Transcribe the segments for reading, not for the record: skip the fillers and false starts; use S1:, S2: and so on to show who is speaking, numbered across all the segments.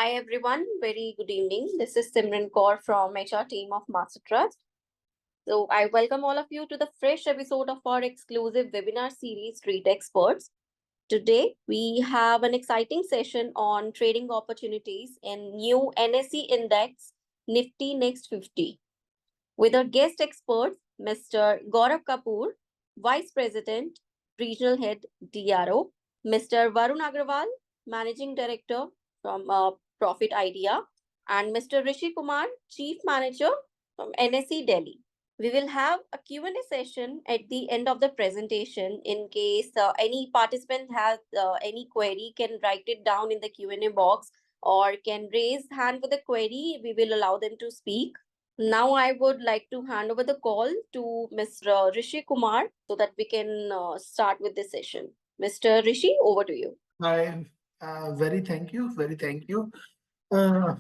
S1: Hi everyone, very good evening. This is Simran Kaur from HR team of Master Trust. So I welcome all of you to the fresh episode of our exclusive webinar series Street Experts. Today we have an exciting session on trading opportunities in new NSE index Nifty Next 50 with our guest expert Mr. Gaurav Kapoor, Vice President, Regional Head DRO, Mr. Varun Agrawal, Managing Director from Profit Idea, and Mr. Rishi Kumar, Chief Manager from NSE Delhi. We will have a Q&A session at the end of the presentation. In case any participant has any query, can write it down in the Q&A box or can raise hand with a query. We will allow them to speak. Now I would like to hand over the call to Mr. Rishi Kumar so that we can start with this session. Mr. Rishi, over to you.
S2: Hi, very thank you, very thank you.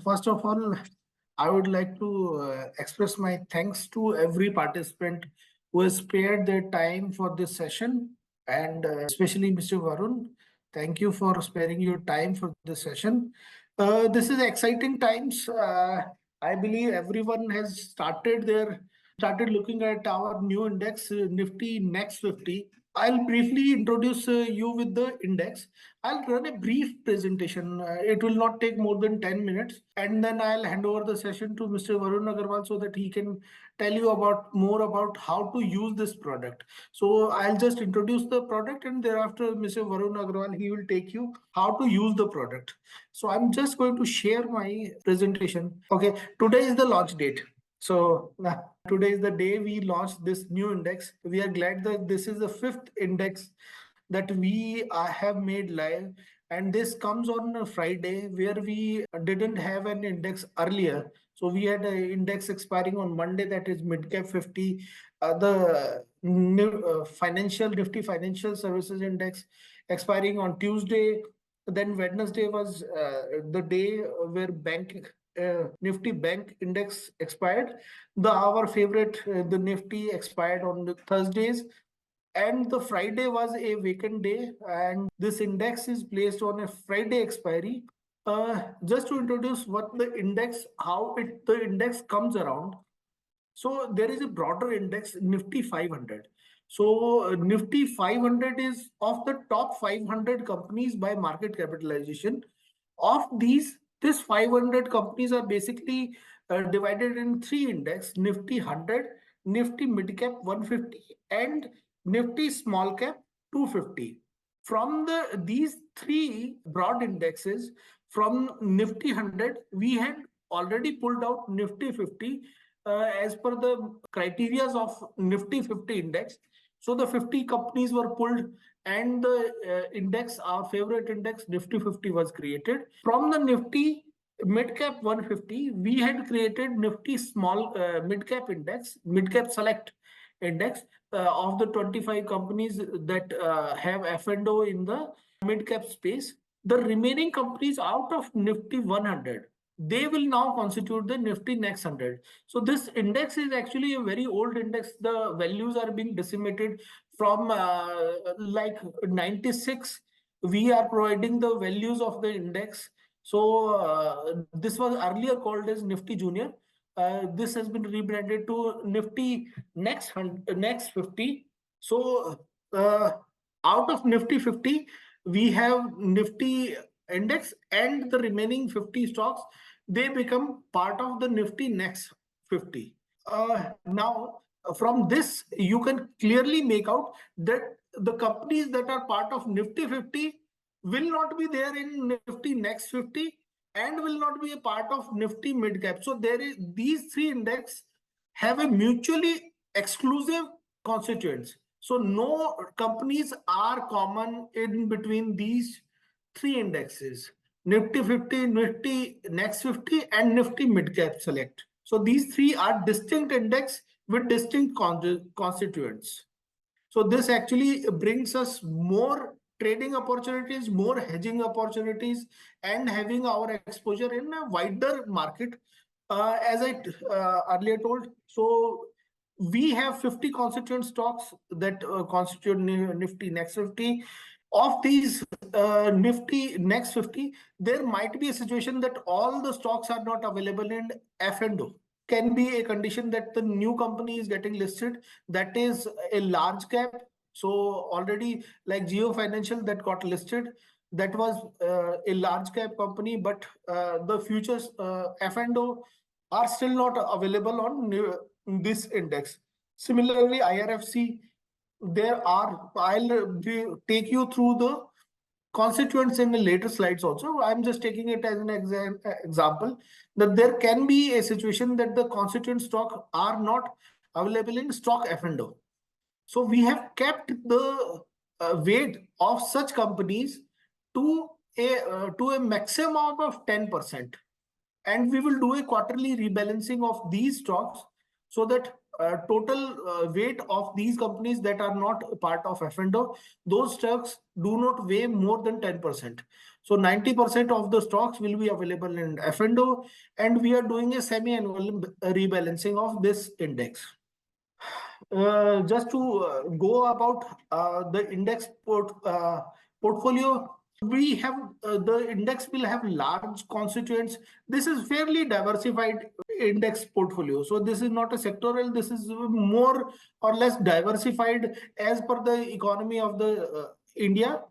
S2: First of all, I would like to express my thanks to every participant who has spared their time for this session, and especially Mr. Varun. Thank you for sparing your time for this session. This is exciting times. I believe everyone has started looking at our new index, Nifty Next 50. I'll briefly introduce you with the index. I'll run a brief presentation. It will not take more than 10 minutes. And then I'll hand over the session to Mr. Varun Agarwal so that he can tell you more about how to use this product. So I'll just introduce the product, and thereafter Mr. Varun Agarwal, he will take you how to use the product. So I'm just going to share my presentation. Okay, today is the launch date. So today is the day we launched this new index. We are glad that this is the fifth index that we have made live, and this comes on a Friday where we didn't have an index earlier. So we had an index expiring on Monday, that is Midcap 50. The new Nifty Financial Services Index expiring on Tuesday. Then Wednesday was the day where Nifty Bank Index expired. Our favorite, the Nifty, expired on the Thursdays, and the Friday was a vacant day, and this index is placed on a Friday expiry. Just to introduce what the index, the index comes around. So there is a broader index, Nifty 500. So Nifty 500 is of the top 500 companies by market capitalization. Of these, this 500 companies are basically divided in three index: Nifty 100, Nifty Midcap 150, and Nifty Small Cap 250. From these three broad indexes, from Nifty 100, we had already pulled out Nifty 50 as per the criteria of Nifty 50 index. So the 50 companies were pulled, and the index, our favorite index, Nifty 50, was created. From the Nifty Midcap 150, we had created Nifty Small Midcap Index, Midcap Select Index, of the 25 companies that have F&O in the midcap space. The remaining companies out of Nifty 100, they will now constitute the Nifty Next 100. So this index is actually a very old index. The values are being decimated from like 96. We are providing the values of the index. So this was earlier called as Nifty Junior. This has been rebranded to Nifty Next 50. So out of Nifty 50, we have Nifty index, and the remaining 50 stocks, they become part of the Nifty Next 50. Now, from this, you can clearly make out that the companies that are part of Nifty 50 will not be there in Nifty Next 50 and will not be a part of Nifty Midcap. So these three index have a mutually exclusive constituents. So no companies are common in between these three indexes: Nifty 50, Nifty Next 50, and Nifty Midcap Select. So these three are distinct index with distinct constituents. So this actually brings us more trading opportunities, more hedging opportunities, and having our exposure in a wider market. As I earlier told, so we have 50 constituent stocks that constitute Nifty Next 50. of these Nifty Next 50, there might be a situation that all the stocks are not available in F&O. Can be a condition that the new company is getting listed, that is a large cap. So already like Geo Financial that got listed, that was a large cap company, but the futures F&O are still not available on this index. Similarly, IRFC, there are, take you through the constituents in the later slides also. I'm just taking it as an example that there can be a situation that the constituent stock are not available in stock F&O. So we have kept the weight of such companies to a maximum of 10%. And we will do a quarterly rebalancing of these stocks so that total weight of these companies that are not part of F&O, those stocks do not weigh more than 10%. So 90% of the stocks will be available in F&O, and we are doing a semi-annual rebalancing of this index. Just to go about the index portfolio, we have the index will have large constituents. This is fairly diversified index portfolio. So this is not a sectoral, this is more or less diversified as per the economy of the India.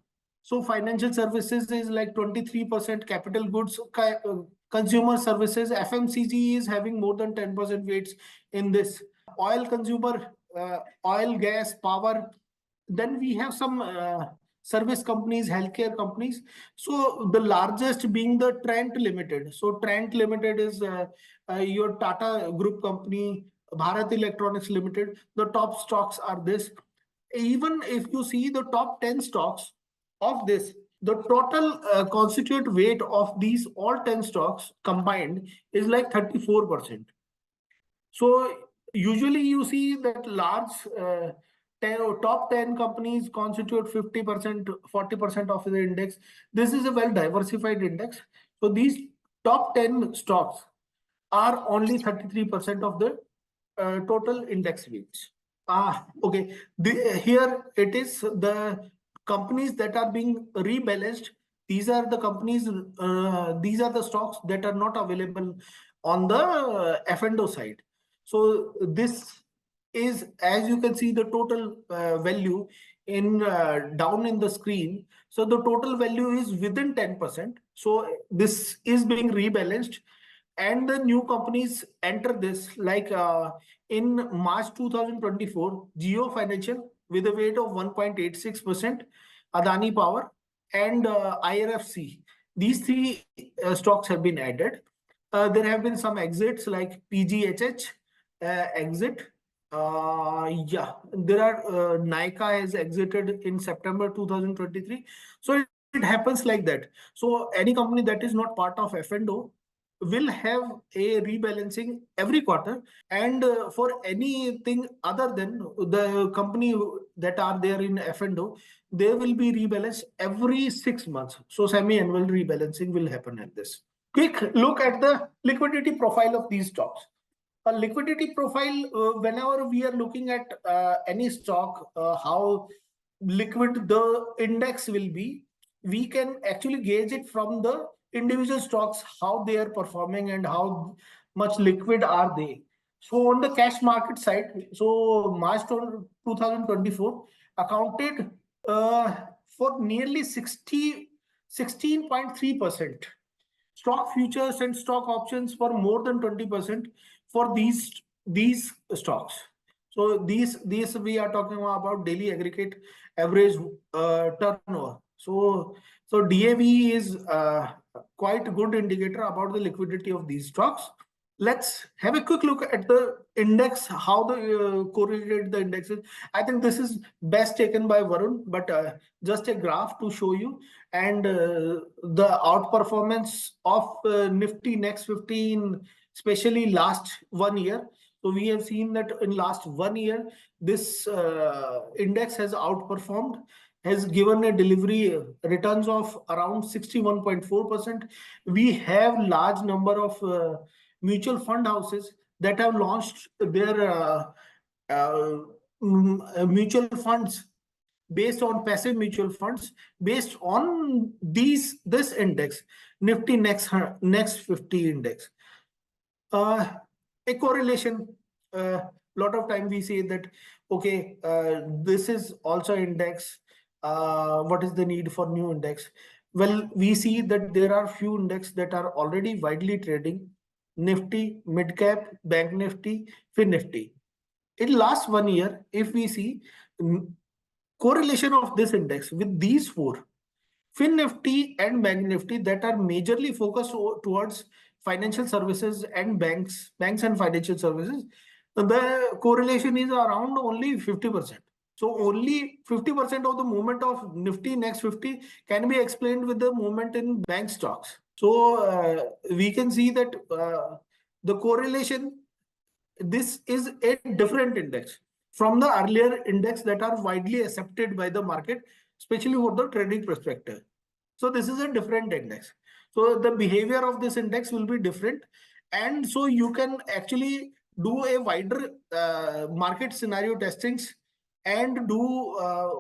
S2: So financial services is like 23%, capital goods, consumer services, FMCG is having more than 10% weights in this. Oil consumer, oil, gas, power. Then we have some service companies, healthcare companies. So the largest being the Trent Limited. So Trent Limited is your Tata Group company, Bharat Electronics Limited. The top stocks are this. Even if you see the top 10 stocks of this, the total constituent weight of these all 10 stocks combined is like 34%. So usually you see that large top 10 companies constitute 50%, 40% of the index. This is a well diversified index. So these top 10 stocks are only 33% of the total index weights. Okay. Here it is the companies that are being rebalanced. These are the companies, these are the stocks that are not available on the F&O side. So this is, as you can see, the total value in down in the screen. So the total value is within 10%. So this is being rebalanced, and the new companies enter this like in March 2024, Geo Financial with a weight of 1.86%, Adani Power, and IRFC. These three stocks have been added. There have been some exits like PGHH exit. Yeah, there are Nykaa has exited in September 2023. So it happens like that. So any company that is not part of F&O will have a rebalancing every quarter, and for anything other than the company that are there in F&O, they will be rebalanced every 6 months. So semi-annual rebalancing will happen at this. Quick look at the liquidity profile of these stocks. A liquidity profile, whenever we are looking at any stock, how liquid the index will be, we can actually gauge it from the individual stocks, how they are performing and how much liquid are they. So on the cash market side, so March 2024 accounted for nearly 16.3%. Stock futures and stock options for more than 20% for these stocks. So these we are talking about daily aggregate average turnover. So DAV is quite a good indicator about the liquidity of these stocks. Let's have a quick look at the index, how the correlated the indexes. I think this is best taken by Varun, but just a graph to show you. And the outperformance of Nifty Next 15, especially last 1 year. So we have seen that in last 1 year, this index has outperformed, has given a delivery returns of around 61.4%. We have large number of mutual fund houses that have launched their mutual funds based on passive mutual funds, based on this index, Nifty next 50 index. A correlation. Lot of time we say that, okay, this is also index. What is the need for new index? Well, we see that there are few index that are already widely trading: Nifty, mid cap, Bank Nifty, Fin Nifty. In last 1 year, if we see correlation of this index with these four, Fin Nifty and Bank Nifty, that are majorly focused towards financial services and banks and financial services, the correlation is around only 50%. So only 50% of the movement of Nifty next 50 can be explained with the movement in bank stocks. So we can see that the correlation, this is a different index from the earlier index that are widely accepted by the market, especially for the trading perspective. So this is a different index. So the behavior of this index will be different. And so you can actually do a wider market scenario testings and do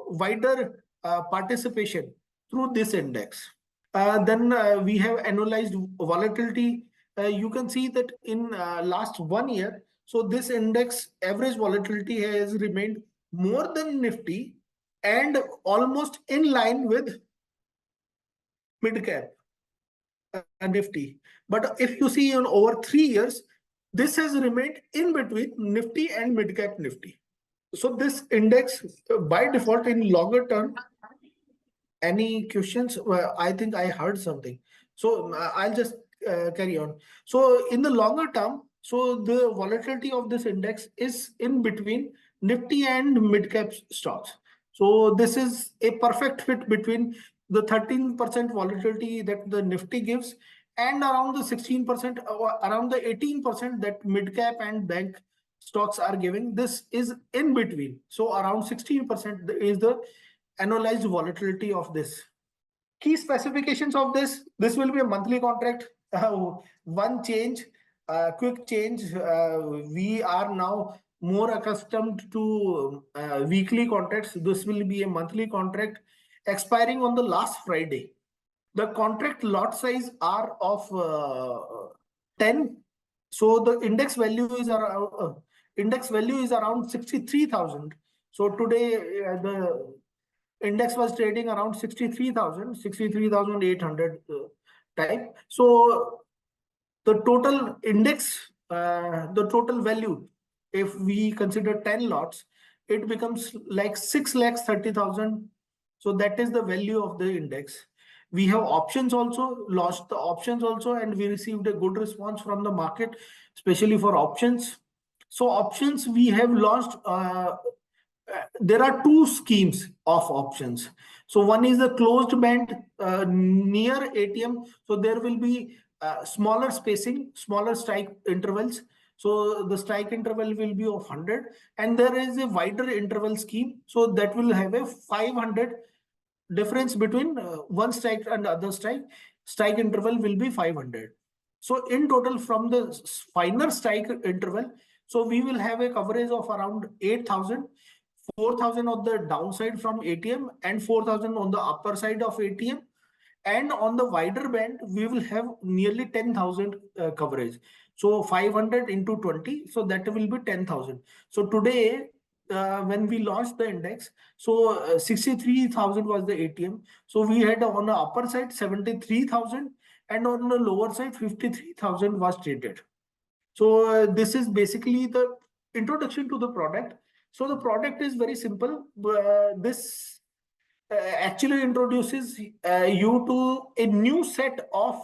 S2: wider participation through this index. Then we have analyzed volatility. You can see that in last 1 year, so this index average volatility has remained more than Nifty and almost in line with mid cap Nifty. But if you see on over 3 years, this has remained in between Nifty and mid cap Nifty. So this index by default in longer term. Any questions? Well, I think I heard something. So I'll just carry on. So in the longer term, so the volatility of this index is in between Nifty and mid cap stocks. So this is a perfect fit between the 13% volatility that the Nifty gives and around the 16%, around the 18% that mid cap and bank stocks are giving. This is in between. So around 16% is the analyzed volatility of this. Key specifications of this will be a monthly contract. One change, quick change. We are now more accustomed to weekly contracts. This will be a monthly contract expiring on the last Friday. The contract lot size are of 10. So the index value is around 63,000. So today the index was trading around 63,800 type. So the total index, the total value, if we consider 10 lots, it becomes like 6,30,000. So that is the value of the index. We have options also, launched the options also, and we received a good response from the market, especially for options. So options we have launched, there are two schemes of options. So one is the closed band near ATM. So there will be smaller spacing, smaller strike intervals. So the strike interval will be of 100, and there is a wider interval scheme. So that will have a 500 difference between one strike and other strike. Strike interval will be 500. So in total, from the final strike interval, so we will have a coverage of around 8,000. 4,000 on the downside from ATM and 4,000 on the upper side of ATM. And on the wider band, we will have nearly 10,000 coverage. So 500 into 20, so that will be 10,000. So today, when we launched the index, so 63,000 was the ATM. So we had on the upper side 73,000 and on the lower side 53,000 was traded. So this is basically the introduction to the product. So the product is very simple. This actually introduces you to a new set of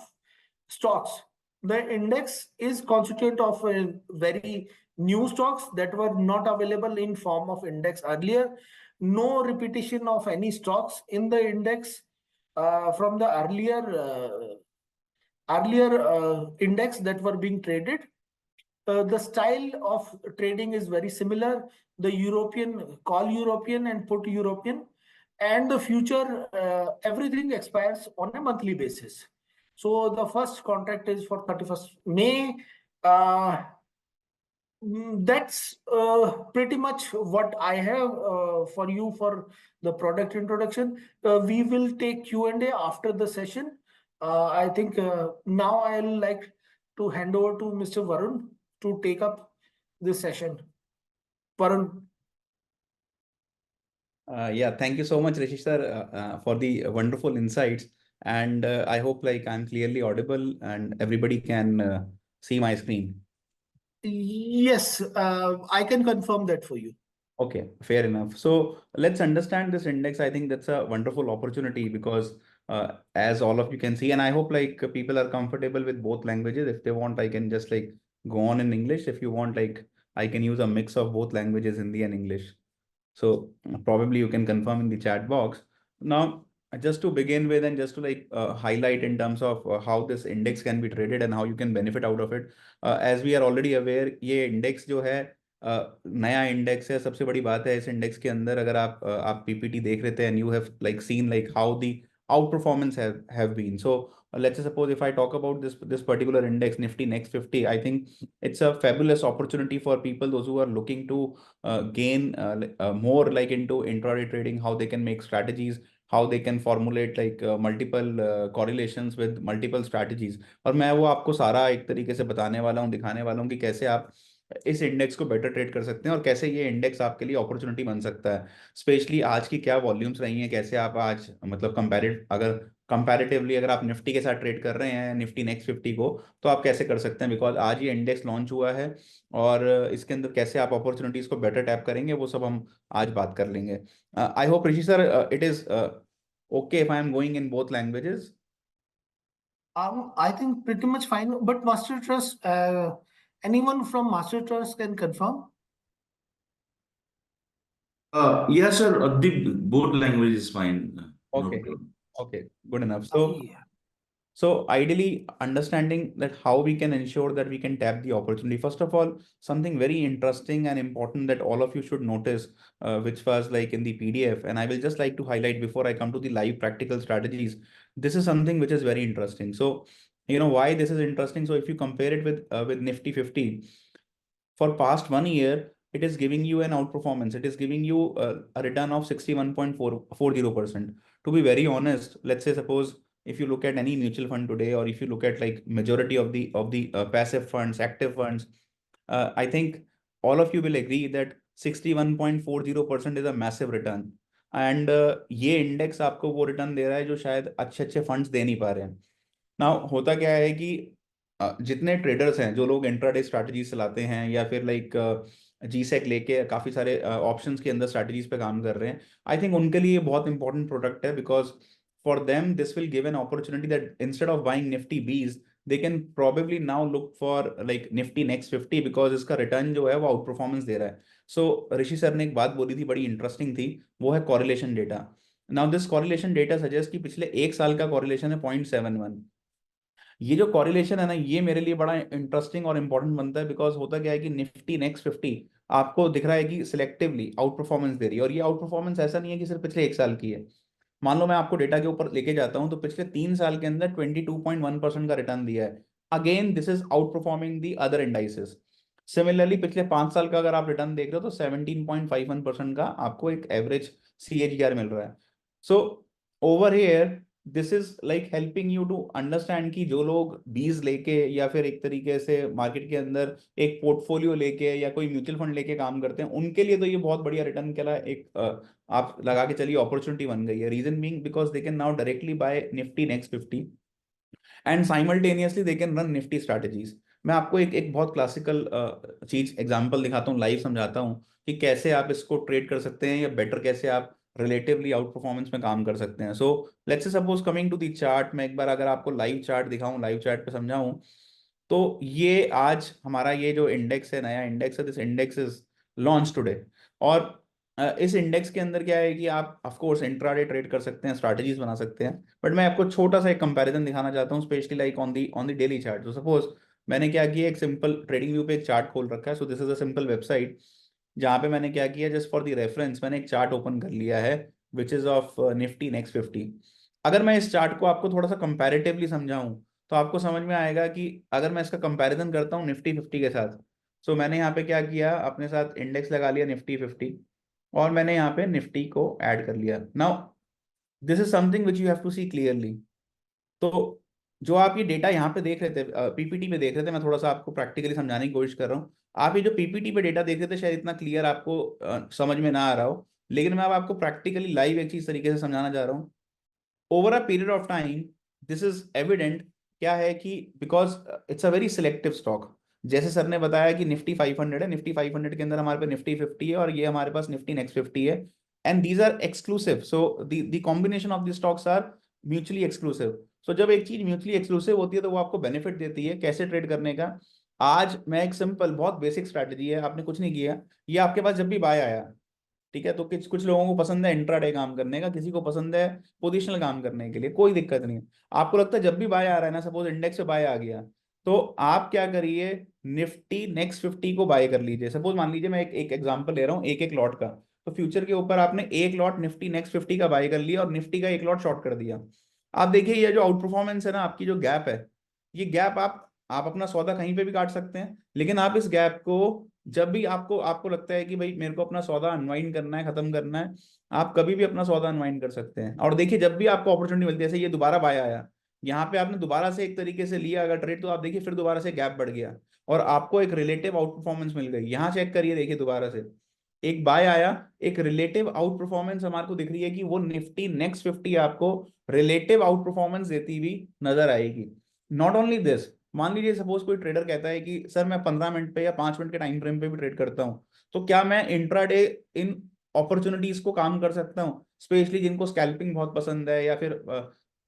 S2: stocks. The index is constituent of very new stocks that were not available in form of index earlier. No repetition of any stocks in the index from the earlier index that were being traded. The style of trading is very similar. The European, call European and put European, and the future, everything expires on a monthly basis. So the first contract is for 31st May. That's pretty much what I have for you for the product introduction. We will take Q&A after the session. I think now I'll like to hand over to Mr. Varun to take up this session. Varun.
S3: Yeah, thank you so much, Rishi sir, for the wonderful insights. And I hope like I'm clearly audible and everybody can see my screen.
S2: Yes, I can confirm that for you.
S3: Okay, fair enough. So let's understand this index. I think that's a wonderful opportunity because as all of you can see, and I hope like people are comfortable with both languages. If they want, I can just like go on in English. If you want, like I can use a mix of both languages, Hindi and English. So probably you can confirm in the chat box. Now, just to begin with and just to like highlight in terms of how this index can be traded and how you can benefit out of it. As we are already aware, ये index जो है नया index है. सबसे बड़ी बात है इस इंडेक्स के अंदर अगर आप पीपीटी देख रहे थे and you have like seen like how the outperformance have been. So let's say suppose if I talk about this particular index Nifty Next 50, I think it's a fabulous opportunity for people those who are looking to gain more like into intraday trading, how they can make strategies, how they can formulate like multiple correlations with multiple strategies. और मैं वो आपको सारा एक तरीके से बताने वाला हूँ, दिखाने वाला हूँ कि कैसे आप इस इंडेक्स को बेटर ट्रेड कर सकते हैं और कैसे ये इंडेक्स आपके लिए अपॉर्चुनिटी बन सकता है. स्पेशली आज की क्या वॉल्यूम्स रही हैं, कैसे आप आज मतलब कंपैरेटिवली अगर आप निफ्टी के साथ ट्रेड कर रहे हैं निफ्टी नेक्स्ट 50 को, तो आप कैसे कर सकते हैं बिकॉज आज ये इंडेक्स लॉन्च हुआ है और इसके अंदर कैसे आप अपॉर्चुनिटीज को बेटर टैप करेंगे वो सब हम आज बात कर लेंगे. I hope Rishi sir it is okay if I am going in both languages.
S2: I think pretty much fine. But Master Trust, anyone from Master Trust can confirm?
S4: Yes, sir. The both language is fine. No
S3: Okay.
S4: problem.
S3: Okay, good enough. So
S2: Yeah.
S3: So ideally understanding that how we can ensure that we can tap the opportunity. First of all, something very interesting and important that all of you should notice, which was like in the PDF, and I will just like to highlight before I come to the live practical strategies. This is something which is very interesting. So, you know why this is interesting. So if you compare it with Nifty 50, for past 1 year, it is giving you an outperformance. It is giving you a return of 61.440%. To be very honest, let's say suppose if you look at any mutual fund today, or if you look at like majority of the passive funds, active funds, I think all of you will agree that 61.40% is a massive return. And ये index आपको वो return दे रहा है जो शायद अच्छे अच्छे funds दे नहीं पा रहे हैं. नाउ होता क्या है कि जितने ट्रेडर्स हैं जो लोग इंट्राडे स्ट्रैटेजी चलाते हैं या फिर लाइक जीसेक लेके काफी सारे ऑप्शंस के अंदर स्ट्रैटेजीज पे काम कर रहे हैं, आई थिंक उनके लिए बहुत इंपॉर्टेंट प्रोडक्ट है because for them this will give an opportunity that instead of buying Nifty BeES they can probably now look for like Nifty next 50 because इसका रिटर्न जो है वो आउट परफॉर्मेंस दे रहा है. सो ऋषि सर ने एक बात बोली थी बड़ी इंटरेस्टिंग थी, वो है correlation data. Now this correlation data suggest कि पिछले एक साल का कॉरिलेशन है 0.71. ये जो कॉरिलेशन है ना ये मेरे लिए बड़ा इंटरेस्टिंग और इंपॉर्टेंट बनता है बिकॉज होता क्या है कि निफ्टी नेक्स्ट 50 आपको दिख रहा है कि सिलेक्टिवली आउट परफॉर्मेंस दे रही है. और ये आउट परफॉर्मेंस ऐसा नहीं है कि सिर्फ पिछले एक साल की है. मान लो मैं आपको डेटा के ऊपर लेके जाता हूं तो पिछले 3 साल के अंदर 22.1% का रिटर्न दिया है. Again this is out performing the other indices. Similarly पिछले 5 साल का अगर आप रिटर्न देख रहे हो तो 17.51% का आपको एक एवरेज CAGR मिल रहा है. So over here this is like helping you to understand कि जो लोग बीज लेके या फिर एक तरीके से मार्केट के अंदर एक पोर्टफोलियो लेके या कोई म्यूचुअल फंड लेके काम करते हैं उनके लिए तो ये बहुत बढ़िया रिटर्न के लिए एक आप लगा के चलिए अपॉर्चुनिटी बन गई है. Reason being because they can now directly buy Nifty next 50 and simultaneously they can run Nifty strategies. मैं आपको एक बहुत क्लासिकल चीज एग्जांपल दिखाता हूँ, लाइव समझाता हूँ कि कैसे आप इसको ट्रेड कर सकते हैं या बेटर कैसे आप रिलेटिवली आउट परफॉर्मेंस में काम कर सकते हैं. So let's say suppose coming to the chart, मैं एक बार अगर आपको लाइव चार्ट दिखाऊं, लाइव चार्ट पे समझाऊं, तो ये आज हमारा ये जो इंडेक्स है, नया इंडेक्स है, this index is launch today. और इस इंडेक्स के अंदर क्या है कि आप ऑफ कोर्स इंट्राडे ट्रेड कर सकते हैं, स्ट्रैटेजीज बना सकते हैं. बट मैं आपको छोटा सा एक कंपैरिजन दिखाना चाहता हूँ specially like on the daily chart. तो सपोज मैंने क्या किया, एक सिंपल ट्रेडिंग व्यू पे एक चार्ट खोल रखा है. सो this is a simple website जहाँ पे मैंने क्या किया, जस्ट फॉर द रेफरेंस मैंने एक चार्ट ओपन कर लिया है which is of Nifty next 50. अगर मैं इस चार्ट को आपको थोड़ा सा कंपैरेटिवली समझाऊं तो आपको समझ में आएगा कि अगर मैं इसका कंपैरिजन करता हूँ निफ्टी 50 के साथ, सो मैंने यहाँ पे क्या किया, अपने साथ इंडेक्स लगा लिया निफ्टी 50 और मैंने यहाँ पे निफ्टी को ऐड कर लिया। Now this is something which you have to see clearly. तो जो आप ये डेटा यहाँ पे देख रहे थे, पीपीटी पे देख रहे थे, मैं थोड़ा सा आपको प्रैक्टिकली समझाने की कोशिश कर रहा हूँ। आप ये जो पीपीटी पे डेटा देख रहे थे शायद इतना क्लियर आपको समझ में ना आ रहा हो, लेकिन मैं अब आपको प्रैक्टिकली लाइव एक चीज तरीके से समझाना चाह रहा हूँ। Over a period of time this is evident क्या है कि because it's a very selective stock. जैसे सर ने बताया कि निफ्टी 500 है, निफ्टी 500 के अंदर हमारे पास निफ्टी 50 है और ये हमारे पास निफ्टी नेक्स्ट 50 है, and these are exclusive. So the combination of the stocks are mutually exclusive. So जब एक चीज म्यूचुअली एक्सक्लूसिव होती है तो वो आपको बेनिफिट देती है कैसे ट्रेड करने का। आज मैं एक सिंपल बहुत बेसिक स्ट्रैटेजी है, आपने कुछ नहीं किया, ये आपके पास जब भी बाय आया, ठीक है, तो कुछ कुछ लोगों को पसंद है इंट्राडे काम करने का, किसी को पसंद है पोजिशनल काम करने के लिए, कोई दिक्कत नहीं है। आपको लगता है जब भी बाय आ रहा है ना, सपोज इंडेक्स पे बाय आ गया, तो आप क्या करिए, निफ्टी नेक्स्ट 50 को बाय कर लीजिए। सपोज मान लीजिए मैं एक एग्जांपल ले रहा हूँ एक एक लॉट का, तो फ्यूचर के ऊपर आपने एक लॉट निफ्टी नेक्स्ट 50 का बाय कर लिया और निफ्टी का एक लॉट शॉर्ट कर दिया। आप देखिए ये जो आउट परफॉर्मेंस है ना, आपकी जो गैप है, ये गैप आप अपना सौदा कहीं पे भी काट सकते हैं, लेकिन आप इस गैप को जब भी आपको आपको लगता है कि भाई मेरे को अपना सौदा अनवाइंड करना है, खत्म करना है, आप कभी भी अपना सौदा अनवाइंड कर सकते हैं। और देखिए जब भी आपको अपॉर्चुनिटी मिलती है, जैसे ये दोबारा बाय आया, यहाँ पे आपने दोबारा से एक तरीके से लिया अगर ट्रेड, तो आप देखिए फिर दोबारा से गैप बढ़ गया और आपको एक रिलेटिव आउट परफॉर्मेंस मिल गई। यहाँ चेक करिए, देखिए दोबारा से एक बाय आया, एक रिलेटिव आउट परफॉर्मेंस हमारे को दिख रही है कि वो निफ्टी नेक्स्ट 50 आपको रिलेटिव आउट परफॉर्मेंस देती हुई नजर आएगी। नॉट ओनली दिस, मान लीजिए सपोज कोई ट्रेडर कहता है कि सर मैं 15 मिनट पे या 5 मिनट के टाइम फ्रेम पे भी ट्रेड करता हूं, तो क्या मैं इंट्राडे इन अपॉर्चुनिटीज को काम कर सकता हूं, स्पेशली जिनको स्कैल्पिंग बहुत पसंद है या फिर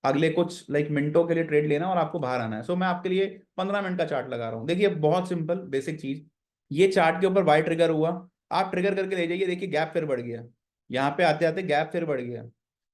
S3: अगले कुछ लाइक मिनटों के लिए ट्रेड लेना और आपको बाहर आना है। सो मैं आपके लिए 15 मिनट का चार्ट लगा रहा हूँ। देखिए बहुत सिंपल बेसिक चीज, ये चार्ट के ऊपर बाय ट्रिगर हुआ, आप ट्रिगर करके ले जाइए, देखिए गैप फिर बढ़ गया, यहाँ पे आते आते गैप फिर बढ़ गया।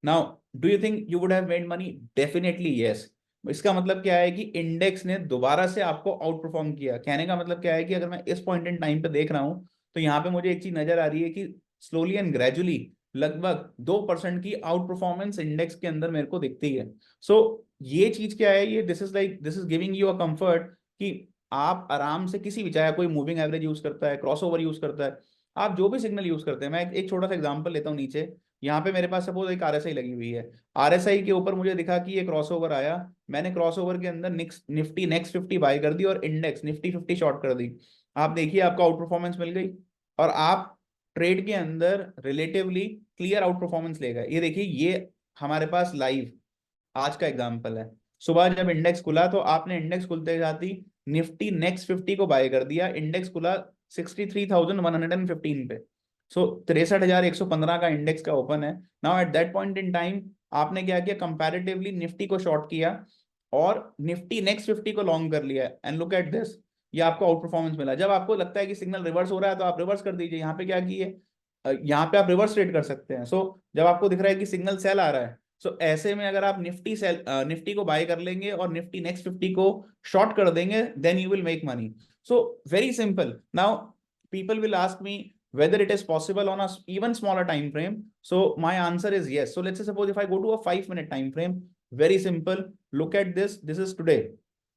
S3: Now do you think you would have made money? Definitely yes. इसका मतलब क्या है कि इंडेक्स ने दोबारा से आपको आउट परफॉर्म किया। कहने का मतलब क्या है कि अगर मैं इस पॉइंट इन टाइम पे देख रहा हूं, तो यहाँ पे मुझे एक चीज नजर आ रही है कि स्लोली एंड ग्रेजुअली लगभग 2% की आउट परफॉर्मेंस इंडेक्स के अंदर मेरे को दिखती है। सो ये चीज क्या है, ये this is giving you a comfort कि आप आराम से किसी भी, चाहे कोई मूविंग एवरेज यूज करता है, क्रॉसओवर यूज करता है, आप जो भी सिग्नल यूज करते हैं, मैं एक छोटा सा एग्जांपल लेता हूँ। नीचे यहाँ पे मेरे पास सपोज एक आरएसआई लगी हुई है, आरएसआई के ऊपर मुझे दिखा कि ये क्रॉसओवर आया, मैंने क्रॉसओवर के अंदर निफ्टी नेक्स्ट 50 बाय कर दी और इंडेक्स निफ्टी 50 शॉर्ट कर दी। आप देखिए आपको आउट परफॉर्मेंस मिल गई और आप ट्रेड के अंदर रिलेटिवली क्लियर आउट परफॉर्मेंस ले गए। ये देखिए ये हमारे पास लाइव आज का एग्जांपल है। सुबह जब इंडेक्स खुला तो आपने इंडेक्स खुलते साथ ही निफ्टी नेक्स्ट 50 को बाय कर दिया, इंडेक्स खुला 63,115 पे। सो 63,115 का इंडेक्स का ओपन है। Now at that point in time आपने क्या किया, कंपैरेटिवली निफ्टी को शॉर्ट किया और निफ्टी नेक्स्ट 50 को लॉन्ग कर लिया, एंड लुक एट दिस, ये आपको आउट परफॉर्मेंस मिला। जब आपको लगता है कि सिग्नल रिवर्स हो रहा है तो आप रिवर्स कर दीजिए। यहाँ पे क्या किए, यहाँ पे आप रिवर्स ट्रेड कर सकते हैं। सो जब आपको दिख रहा है कि सिग्नल सेल आ रहा है, सो ऐसे में अगर आप निफ्टी को बाय कर लेंगे और निफ्टी नेक्स्ट 50 को शॉर्ट कर देंगे, then you will make money. So very simple. Now people will ask me whether it is possible on a even smaller time frame. So my answer is yes. So let's say suppose if I go to a 5-minute time frame, very simple, look at this, this is today.